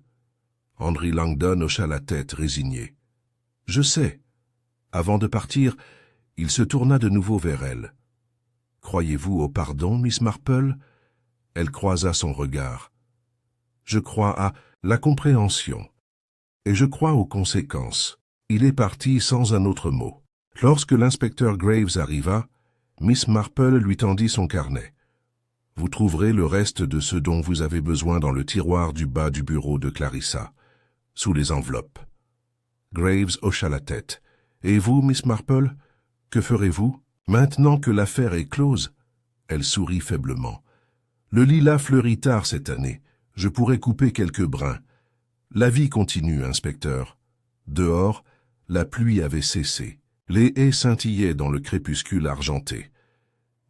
Henry Langdon hocha la tête résigné. « Je sais. » Avant de partir, il se tourna de nouveau vers elle. « Croyez-vous au pardon, Miss Marple ?» Elle croisa son regard. « Je crois à la compréhension. Et je crois aux conséquences. » Il est parti sans un autre mot. Lorsque l'inspecteur Graves arriva, Miss Marple lui tendit son carnet. « Vous trouverez le reste de ce dont vous avez besoin dans le tiroir du bas du bureau de Clarissa, sous les enveloppes. » Graves hocha la tête. « Et vous, Miss Marple, que ferez-vous? Maintenant que l'affaire est close ?» Elle sourit faiblement. « Le lilas fleurit tard cette année. Je pourrais couper quelques brins. La vie continue, inspecteur. » Dehors, la pluie avait cessé. Les haies scintillaient dans le crépuscule argenté.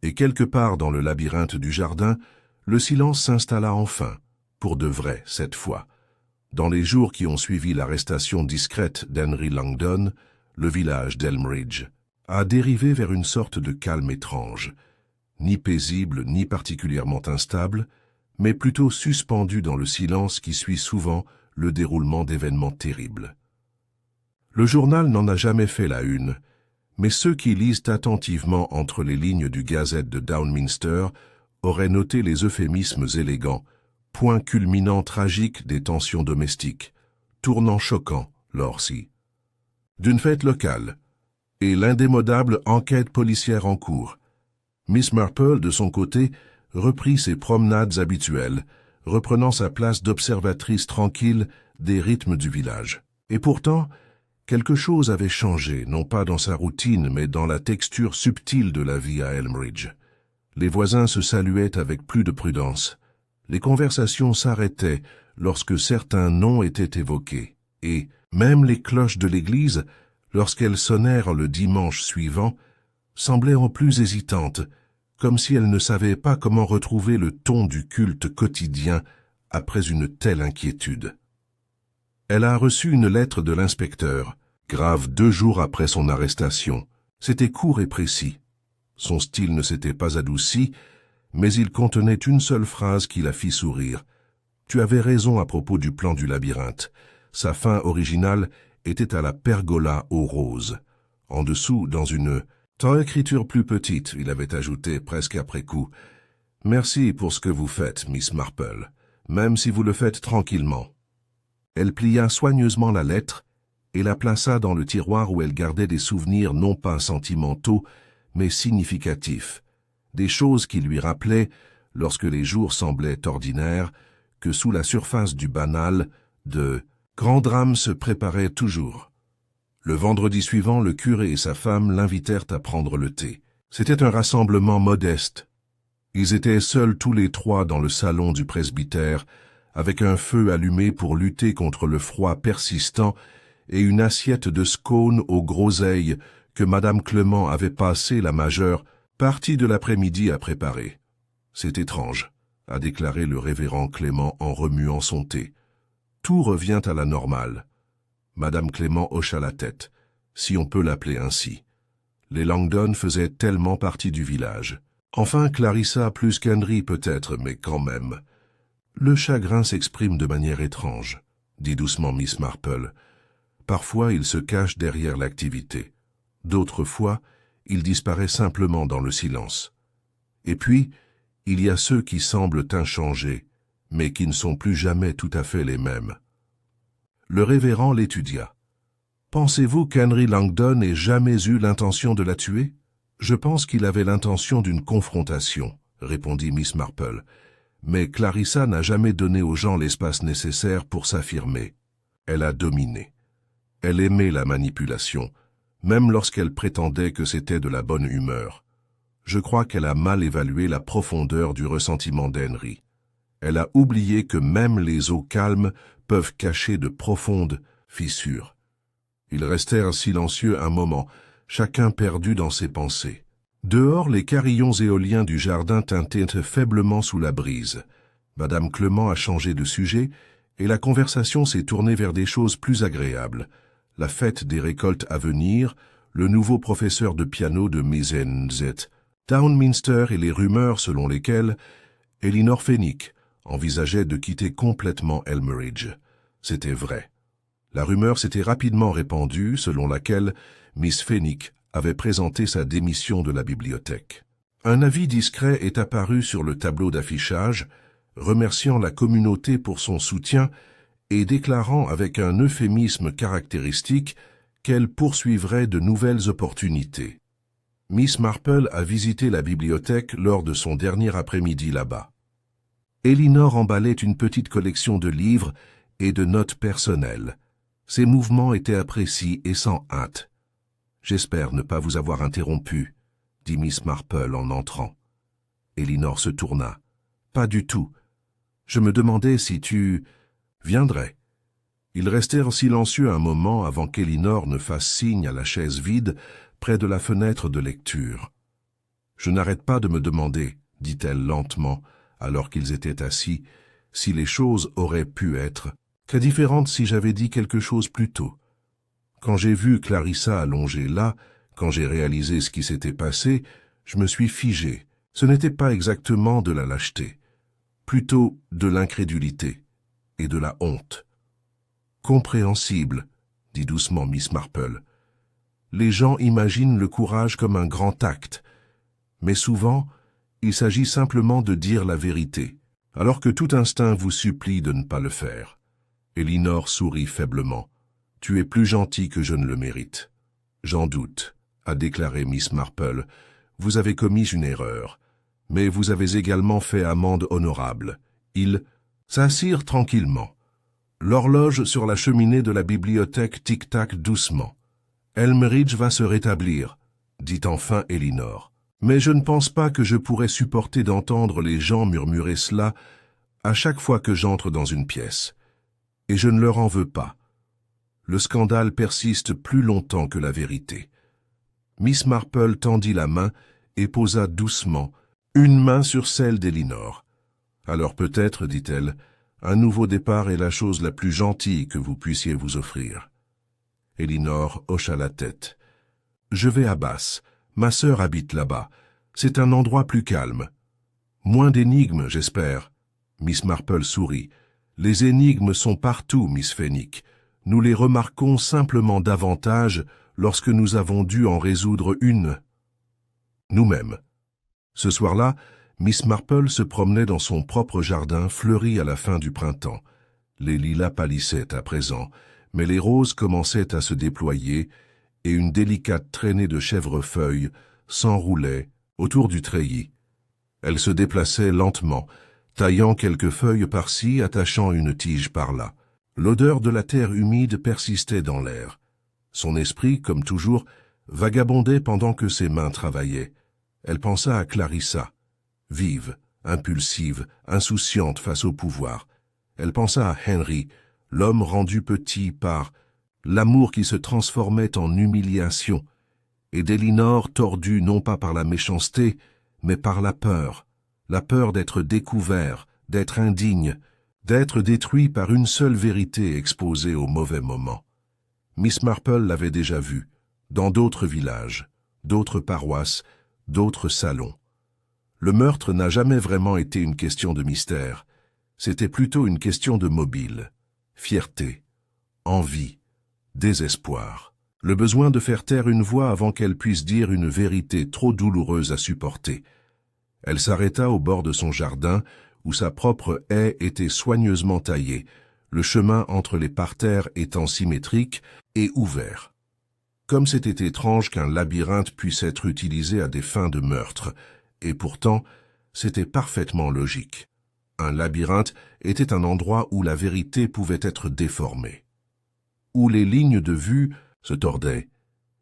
Et quelque part dans le labyrinthe du jardin, le silence s'installa enfin, pour de vrai cette fois. Dans les jours qui ont suivi l'arrestation discrète d'Henry Langdon, le village d'Elmridge a dérivé vers une sorte de calme étrange, ni paisible ni particulièrement instable, mais plutôt suspendu dans le silence qui suit souvent le déroulement d'événements terribles. Le journal n'en a jamais fait la une, mais ceux qui lisent attentivement entre les lignes du Gazette de Downminster auraient noté les euphémismes élégants, point culminant tragique des tensions domestiques, tournant choquant, lors-ci, d'une fête locale, et l'indémodable enquête policière en cours. Miss Marple, de son côté, reprit ses promenades habituelles, reprenant sa place d'observatrice tranquille des rythmes du village. Et pourtant, quelque chose avait changé, non pas dans sa routine, mais dans la texture subtile de la vie à Elmridge. Les voisins se saluaient avec plus de prudence. Les conversations s'arrêtaient lorsque certains noms étaient évoqués, et même les cloches de l'église, lorsqu'elles sonnèrent le dimanche suivant, semblaient en plus hésitantes, comme si elles ne savaient pas comment retrouver le ton du culte quotidien après une telle inquiétude. Elle a reçu une lettre de l'inspecteur, grave 2 jours après son arrestation. C'était court et précis. Son style ne s'était pas adouci, mais il contenait une seule phrase qui la fit sourire. « Tu avais raison à propos du plan du labyrinthe. Sa fin originale était à la pergola aux roses. » En dessous, dans une écriture plus petite, il avait ajouté presque après coup « Merci pour ce que vous faites, Miss Marple, même si vous le faites tranquillement. » Elle plia soigneusement la lettre et la plaça dans le tiroir où elle gardait des souvenirs non pas sentimentaux, mais significatifs, des choses qui lui rappelaient, lorsque les jours semblaient ordinaires, que sous la surface du banal, de grands drames se préparaient toujours. Le vendredi suivant, le curé et sa femme l'invitèrent à prendre le thé. C'était un rassemblement modeste. Ils étaient seuls tous les 3 dans le salon du presbytère, avec un feu allumé pour lutter contre le froid persistant et une assiette de scones aux groseilles que Madame Clement avait passé la majeure partie de l'après-midi à préparer. « C'est étrange », a déclaré le révérend Clément en remuant son thé. « Tout revient à la normale. » Madame Clément hocha la tête, si on peut l'appeler ainsi. Les Langdon faisaient tellement partie du village. Enfin, Clarissa plus qu'Henry peut-être, mais quand même. Le chagrin s'exprime de manière étrange, dit doucement Miss Marple. Parfois, il se cache derrière l'activité. D'autres fois, il disparaît simplement dans le silence. Et puis, il y a ceux qui semblent inchangés, mais qui ne sont plus jamais tout à fait les mêmes. Le révérend l'étudia. « Pensez-vous qu'Henry Langdon ait jamais eu l'intention de la tuer ? » « Je pense qu'il avait l'intention d'une confrontation, » répondit Miss Marple. « Mais Clarissa n'a jamais donné aux gens l'espace nécessaire pour s'affirmer. Elle a dominé. Elle aimait la manipulation, même lorsqu'elle prétendait que c'était de la bonne humeur. Je crois qu'elle a mal évalué la profondeur du ressentiment d'Henry. Elle a oublié que même les eaux calmes peuvent cacher de profondes fissures. » Ils restèrent silencieux un moment, chacun perdu dans ses pensées. Dehors, les carillons éoliens du jardin tintaient faiblement sous la brise. Madame Clement a changé de sujet, et la conversation s'est tournée vers des choses plus agréables. La fête des récoltes à venir, le nouveau professeur de piano de Miss N.Z., Downminster et les rumeurs selon lesquelles Elinor Fenwick envisageait de quitter complètement Elmeridge. C'était vrai. La rumeur s'était rapidement répandue selon laquelle Miss Fenwick avait présenté sa démission de la bibliothèque. Un avis discret est apparu sur le tableau d'affichage, remerciant la communauté pour son soutien et déclarant avec un euphémisme caractéristique qu'elle poursuivrait de nouvelles opportunités. Miss Marple a visité la bibliothèque lors de son dernier après-midi là-bas. Elinor emballait une petite collection de livres et de notes personnelles. Ses mouvements étaient précis et sans hâte. « J'espère ne pas vous avoir interrompu, » dit Miss Marple en entrant. Elinor se tourna. « Pas du tout. Je me demandais si tu viendrais. » Ils restèrent silencieux un moment avant qu'Elinor ne fasse signe à la chaise vide près de la fenêtre de lecture. « Je n'arrête pas de me demander, » dit-elle lentement, alors qu'ils étaient assis, « si les choses auraient pu être très différentes si j'avais dit quelque chose plus tôt. Quand j'ai vu Clarissa allongée là, quand j'ai réalisé ce qui s'était passé, je me suis figé. Ce n'était pas exactement de la lâcheté, plutôt de l'incrédulité et de la honte. »« Compréhensible, » dit doucement Miss Marple. « Les gens imaginent le courage comme un grand acte, mais souvent, il s'agit simplement de dire la vérité, alors que tout instinct vous supplie de ne pas le faire. » Elinor sourit faiblement. « Tu es plus gentil que je ne le mérite. »« J'en doute, » a déclaré Miss Marple. « Vous avez commis une erreur, mais vous avez également fait amende honorable. » Ils s'assirent tranquillement. L'horloge sur la cheminée de la bibliothèque tic-tac doucement. « Elmeridge va se rétablir, » dit enfin Elinor. « Mais je ne pense pas que je pourrais supporter d'entendre les gens murmurer cela à chaque fois que j'entre dans une pièce. Et je ne leur en veux pas. Le scandale persiste plus longtemps que la vérité. Miss Marple tendit la main et posa doucement une main sur celle d'Elinor. « Alors peut-être, dit-elle, un nouveau départ est la chose la plus gentille que vous puissiez vous offrir. » Elinor hocha la tête. « Je vais à Bath. Ma sœur habite là-bas. C'est un endroit plus calme. Moins d'énigmes, j'espère. » Miss Marple sourit. « Les énigmes sont partout, Miss Fenwick. Nous les remarquons simplement davantage lorsque nous avons dû en résoudre une nous-mêmes. » Ce soir-là, Miss Marple se promenait dans son propre jardin fleuri à la fin du printemps. Les lilas pâlissaient à présent, mais les roses commençaient à se déployer et une délicate traînée de chèvrefeuilles s'enroulait autour du treillis. Elle se déplaçait lentement, taillant quelques feuilles par-ci, attachant une tige par-là. L'odeur de la terre humide persistait dans l'air. Son esprit, comme toujours, vagabondait pendant que ses mains travaillaient. Elle pensa à Clarissa, vive, impulsive, insouciante face au pouvoir. Elle pensa à Henry, l'homme rendu petit par l'amour qui se transformait en humiliation, et d'Elinor tordue non pas par la méchanceté, mais par la peur d'être découvert, d'être indigne, d'être détruit par une seule vérité exposée au mauvais moment. Miss Marple l'avait déjà vu, dans d'autres villages, d'autres paroisses, d'autres salons. Le meurtre n'a jamais vraiment été une question de mystère, c'était plutôt une question de mobile, fierté, envie, désespoir, le besoin de faire taire une voix avant qu'elle puisse dire une vérité trop douloureuse à supporter. Elle s'arrêta au bord de son jardin, où sa propre haie était soigneusement taillée, le chemin entre les parterres étant symétrique et ouvert. Comme c'était étrange qu'un labyrinthe puisse être utilisé à des fins de meurtre, et pourtant, c'était parfaitement logique. Un labyrinthe était un endroit où la vérité pouvait être déformée, où les lignes de vue se tordaient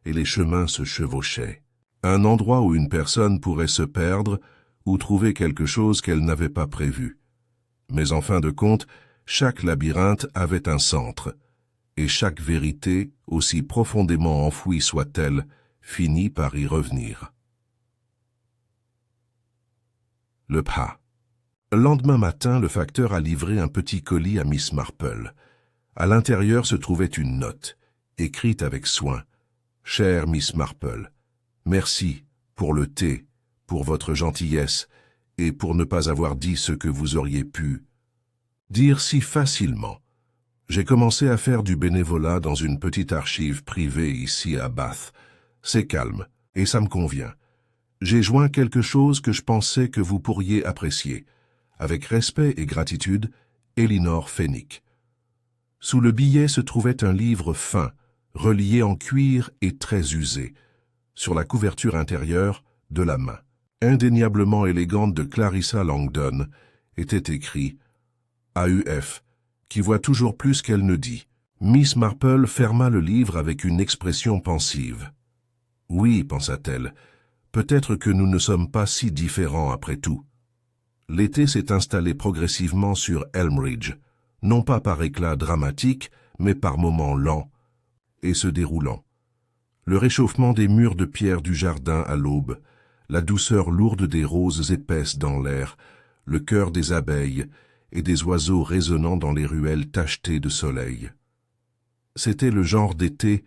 et les chemins se chevauchaient. Un endroit où une personne pourrait se perdre ou trouver quelque chose qu'elle n'avait pas prévu. Mais en fin de compte, chaque labyrinthe avait un centre, et chaque vérité, aussi profondément enfouie soit-elle, finit par y revenir. Le pas. Le lendemain matin, le facteur a livré un petit colis à Miss Marple. À l'intérieur se trouvait une note, écrite avec soin. « Chère Miss Marple, merci pour le thé, pour votre gentillesse, et pour ne pas avoir dit ce que vous auriez pu dire si facilement. J'ai commencé à faire du bénévolat dans une petite archive privée ici à Bath. C'est calme, et ça me convient. J'ai joint quelque chose que je pensais que vous pourriez apprécier. Avec respect et gratitude, Elinor Fenwick. » Sous le billet se trouvait un livre fin, relié en cuir et très usé. Sur la couverture intérieure, de la main indéniablement élégante de Clarissa Langdon, était écrit « AUF », qui voit toujours plus qu'elle ne dit. Miss Marple ferma le livre avec une expression pensive. « Oui, pensa-t-elle, peut-être que nous ne sommes pas si différents après tout. » L'été s'est installé progressivement sur Elmridge, non pas par éclat dramatique, mais par moments lents et se déroulant. Le réchauffement des murs de pierre du jardin à l'aube, la douceur lourde des roses épaisses dans l'air, le chœur des abeilles et des oiseaux résonnant dans les ruelles tachetées de soleil. C'était le genre d'été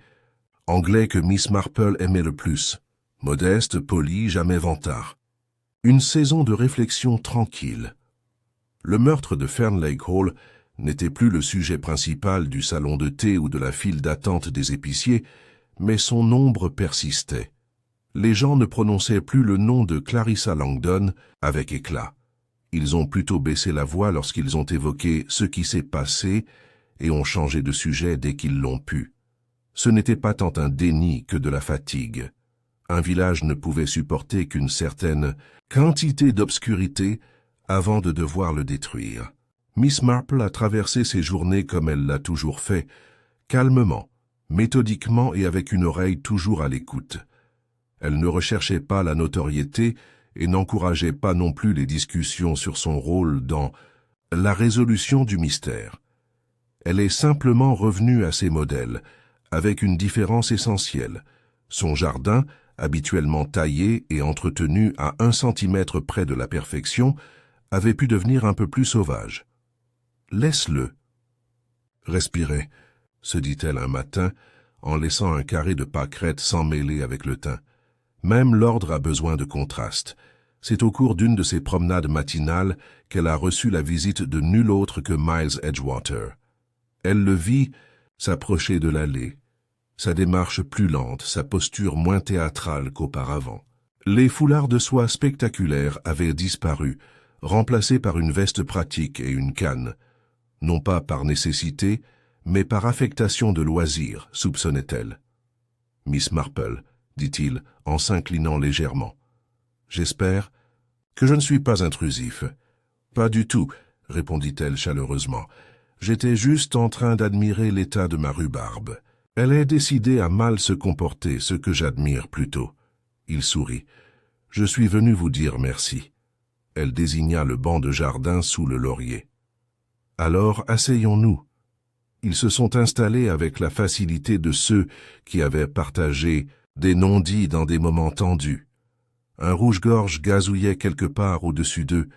anglais que Miss Marple aimait le plus, modeste, poli, jamais vantard. Une saison de réflexion tranquille. Le meurtre de Fernlake Hall n'était plus le sujet principal du salon de thé ou de la file d'attente des épiciers, mais son ombre persistait. Les gens ne prononçaient plus le nom de Clarissa Langdon avec éclat. Ils ont plutôt baissé la voix lorsqu'ils ont évoqué ce qui s'est passé et ont changé de sujet dès qu'ils l'ont pu. Ce n'était pas tant un déni que de la fatigue. Un village ne pouvait supporter qu'une certaine quantité d'obscurité avant de devoir le détruire. Miss Marple a traversé ses journées comme elle l'a toujours fait, calmement, méthodiquement et avec une oreille toujours à l'écoute. Elle ne recherchait pas la notoriété et n'encourageait pas non plus les discussions sur son rôle dans la résolution du mystère. Elle est simplement revenue à ses modèles, avec une différence essentielle. Son jardin, habituellement taillé et entretenu à 1 centimètre près de la perfection, avait pu devenir un peu plus sauvage. « Laisse-le. » « Respirez, » se dit-elle un matin, en laissant un carré de pâquerettes s'emmêler avec le thym. Même l'ordre a besoin de contraste. C'est au cours d'une de ses promenades matinales qu'elle a reçu la visite de nul autre que Miles Edgewater. Elle le vit s'approcher de l'allée, sa démarche plus lente, sa posture moins théâtrale qu'auparavant. Les foulards de soie spectaculaires avaient disparu, remplacés par une veste pratique et une canne. Non pas par nécessité, mais par affectation de loisir, soupçonnait-elle. « Miss Marple, » dit-il, en s'inclinant légèrement. « J'espère que je ne suis pas intrusif. »« Pas du tout, » répondit-elle chaleureusement. « J'étais juste en train d'admirer l'état de ma rhubarbe. Elle est décidée à mal se comporter, ce que j'admire plutôt. » Il sourit. « Je suis venu vous dire merci. » Elle désigna le banc de jardin sous le laurier. « Alors, asseyons-nous. » Ils se sont installés avec la facilité de ceux qui avaient partagé des non-dits dans des moments tendus. Un rouge-gorge gazouillait quelque part au-dessus d'eux,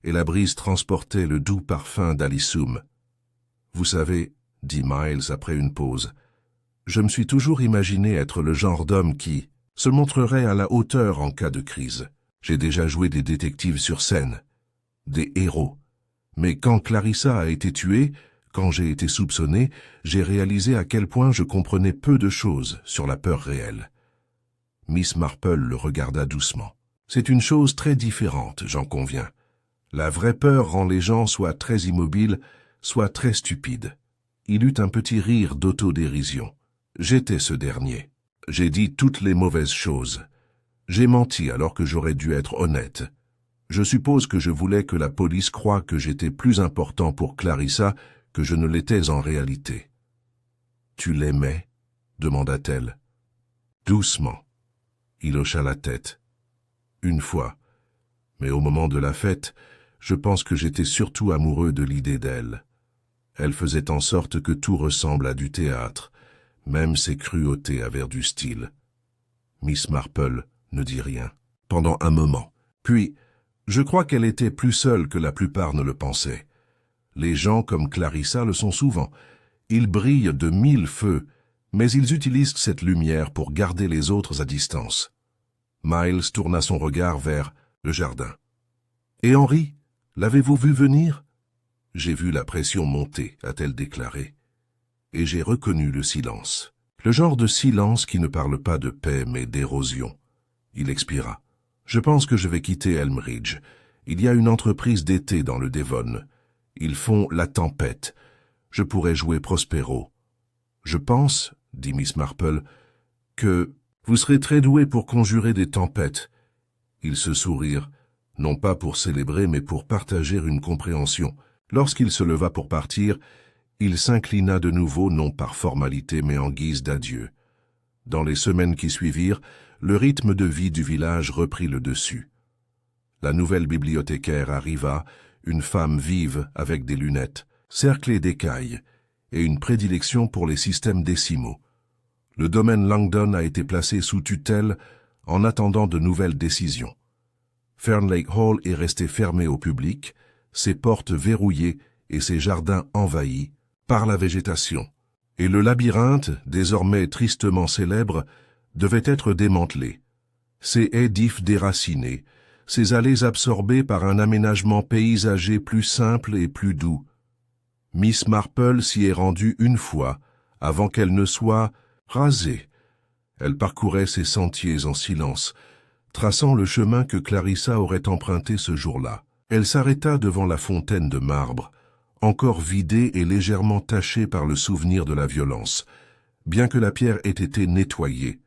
et la brise transportait le doux parfum d'Alissoum. « Vous savez, » dit Miles après une pause, « je me suis toujours imaginé être le genre d'homme qui se montrerait à la hauteur en cas de crise. J'ai déjà joué des détectives sur scène, des héros. Mais quand Clarissa a été tuée, quand j'ai été soupçonné, j'ai réalisé à quel point je comprenais peu de choses sur la peur réelle. » Miss Marple le regarda doucement. « C'est une chose très différente, j'en conviens. La vraie peur rend les gens soit très immobiles, soit très stupides. » Il eut un petit rire d'autodérision. « J'étais ce dernier. J'ai dit toutes les mauvaises choses. J'ai menti alors que j'aurais dû être honnête. Je suppose que je voulais que la police croie que j'étais plus important pour Clarissa que je ne l'étais en réalité. »« Tu l'aimais » demanda-t-elle. Doucement. Il hocha la tête. « Une fois. Mais au moment de la fête, je pense que j'étais surtout amoureux de l'idée d'elle. Elle faisait en sorte que tout ressemble à du théâtre. Même ses cruautés avaient du style. » Miss Marple ne dit rien. Pendant un moment. Puis, je crois qu'elle était plus seule que la plupart ne le pensaient. Les gens comme Clarissa le sont souvent. Ils brillent de 1000 feux, mais ils utilisent cette lumière pour garder les autres à distance. Miles tourna son regard vers le jardin. « Et Henri, l'avez-vous vu venir ?»« J'ai vu la pression monter, » a-t-elle déclaré. Et j'ai reconnu le silence. Le genre de silence qui ne parle pas de paix mais d'érosion. Il expira. « Je pense que je vais quitter Elmridge. Il y a une entreprise d'été dans le Devon. Ils font la tempête. Je pourrais jouer Prospero. Je pense, dit Miss Marple, que vous serez très doué pour conjurer des tempêtes. » Ils se sourirent, non pas pour célébrer mais pour partager une compréhension. Lorsqu'il se leva pour partir, il s'inclina de nouveau non par formalité mais en guise d'adieu. Dans les semaines qui suivirent, le rythme de vie du village reprit le dessus. La nouvelle bibliothécaire arriva, une femme vive avec des lunettes, cerclée d'écailles, et une prédilection pour les systèmes décimaux. Le domaine Langdon a été placé sous tutelle en attendant de nouvelles décisions. Fernlake Hall est resté fermé au public, ses portes verrouillées et ses jardins envahis par la végétation. Et le labyrinthe, désormais tristement célèbre, devait être démantelé. Ses haies d'ifs déracinées, ses allées absorbées par un aménagement paysager plus simple et plus doux. Miss Marple s'y est rendue une fois, avant qu'elle ne soit rasée. Elle parcourait ces sentiers en silence, traçant le chemin que Clarissa aurait emprunté ce jour-là. Elle s'arrêta devant la fontaine de marbre, encore vidée et légèrement tachée par le souvenir de la violence, bien que la pierre ait été nettoyée.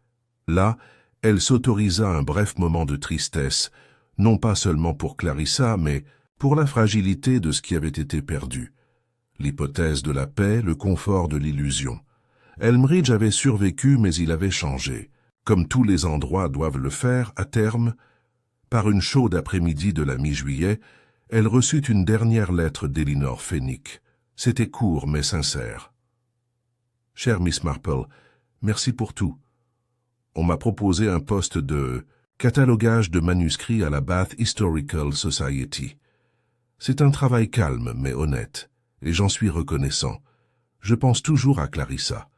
Là, elle s'autorisa un bref moment de tristesse, non pas seulement pour Clarissa, mais pour la fragilité de ce qui avait été perdu. L'hypothèse de la paix, le confort de l'illusion. Elmridge avait survécu, mais il avait changé, comme tous les endroits doivent le faire à terme. Par une chaude après-midi de la mi-juillet, Elle reçut une dernière lettre d'Elinor Fenwick. C'était court mais sincère. « Chère Miss Marple, merci pour tout. On m'a proposé un poste de catalogage de manuscrits à la Bath Historical Society. C'est un travail calme mais honnête, et j'en suis reconnaissant. Je pense toujours à Clarissa,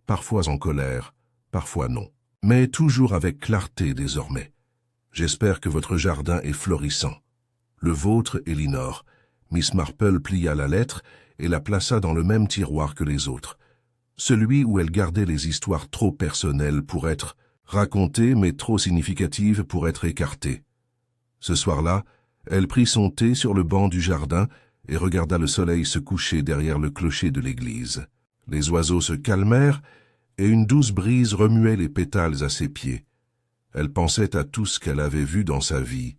parfois en colère, parfois non, mais toujours avec clarté désormais. J'espère que votre jardin est florissant. Le vôtre, Elinor. » Miss Marple plia la lettre et la plaça dans le même tiroir que les autres, celui où elle gardait les histoires trop personnelles pour être racontées mais trop significatives pour être écartées. Ce soir-là, elle prit son thé sur le banc du jardin et regarda le soleil se coucher derrière le clocher de l'église. Les oiseaux se calmèrent et une douce brise remuait les pétales à ses pieds. Elle pensait à tout ce qu'elle avait vu dans sa vie,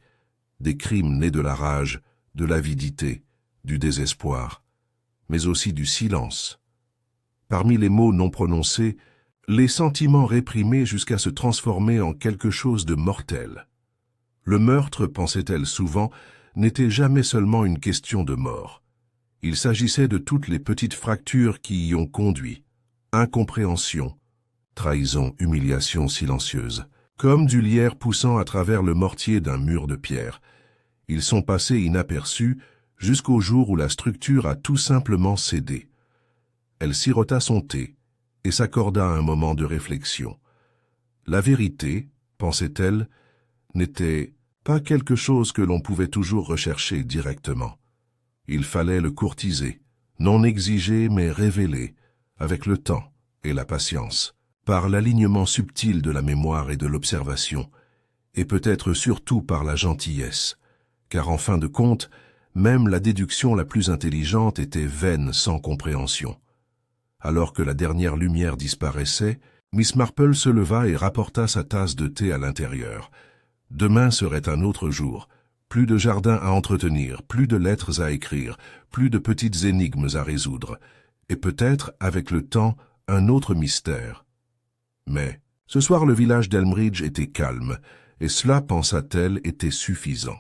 des crimes nés de la rage, de l'avidité, du désespoir, mais aussi du silence. Parmi les mots non prononcés, les sentiments réprimés jusqu'à se transformer en quelque chose de mortel. Le meurtre, pensait-elle souvent, n'était jamais seulement une question de mort. Il s'agissait de toutes les petites fractures qui y ont conduit. Incompréhension, trahison, humiliation silencieuse. Comme du lierre poussant à travers le mortier d'un mur de pierre. Ils sont passés inaperçus jusqu'au jour où la structure a tout simplement cédé. Elle sirota son thé et s'accorda un moment de réflexion. La vérité, pensait-elle, n'était pas quelque chose que l'on pouvait toujours rechercher directement. Il fallait le courtiser, non exiger mais révéler, avec le temps et la patience, par l'alignement subtil de la mémoire et de l'observation, et peut-être surtout par la gentillesse, car en fin de compte, même la déduction la plus intelligente était vaine sans compréhension. Alors que la dernière lumière disparaissait, Miss Marple se leva et rapporta sa tasse de thé à l'intérieur. Demain serait un autre jour. Plus de jardin à entretenir, plus de lettres à écrire, plus de petites énigmes à résoudre, et peut-être, avec le temps, un autre mystère. Mais, ce soir le village d'Elmridge était calme, et cela, pensa-t-elle, était suffisant.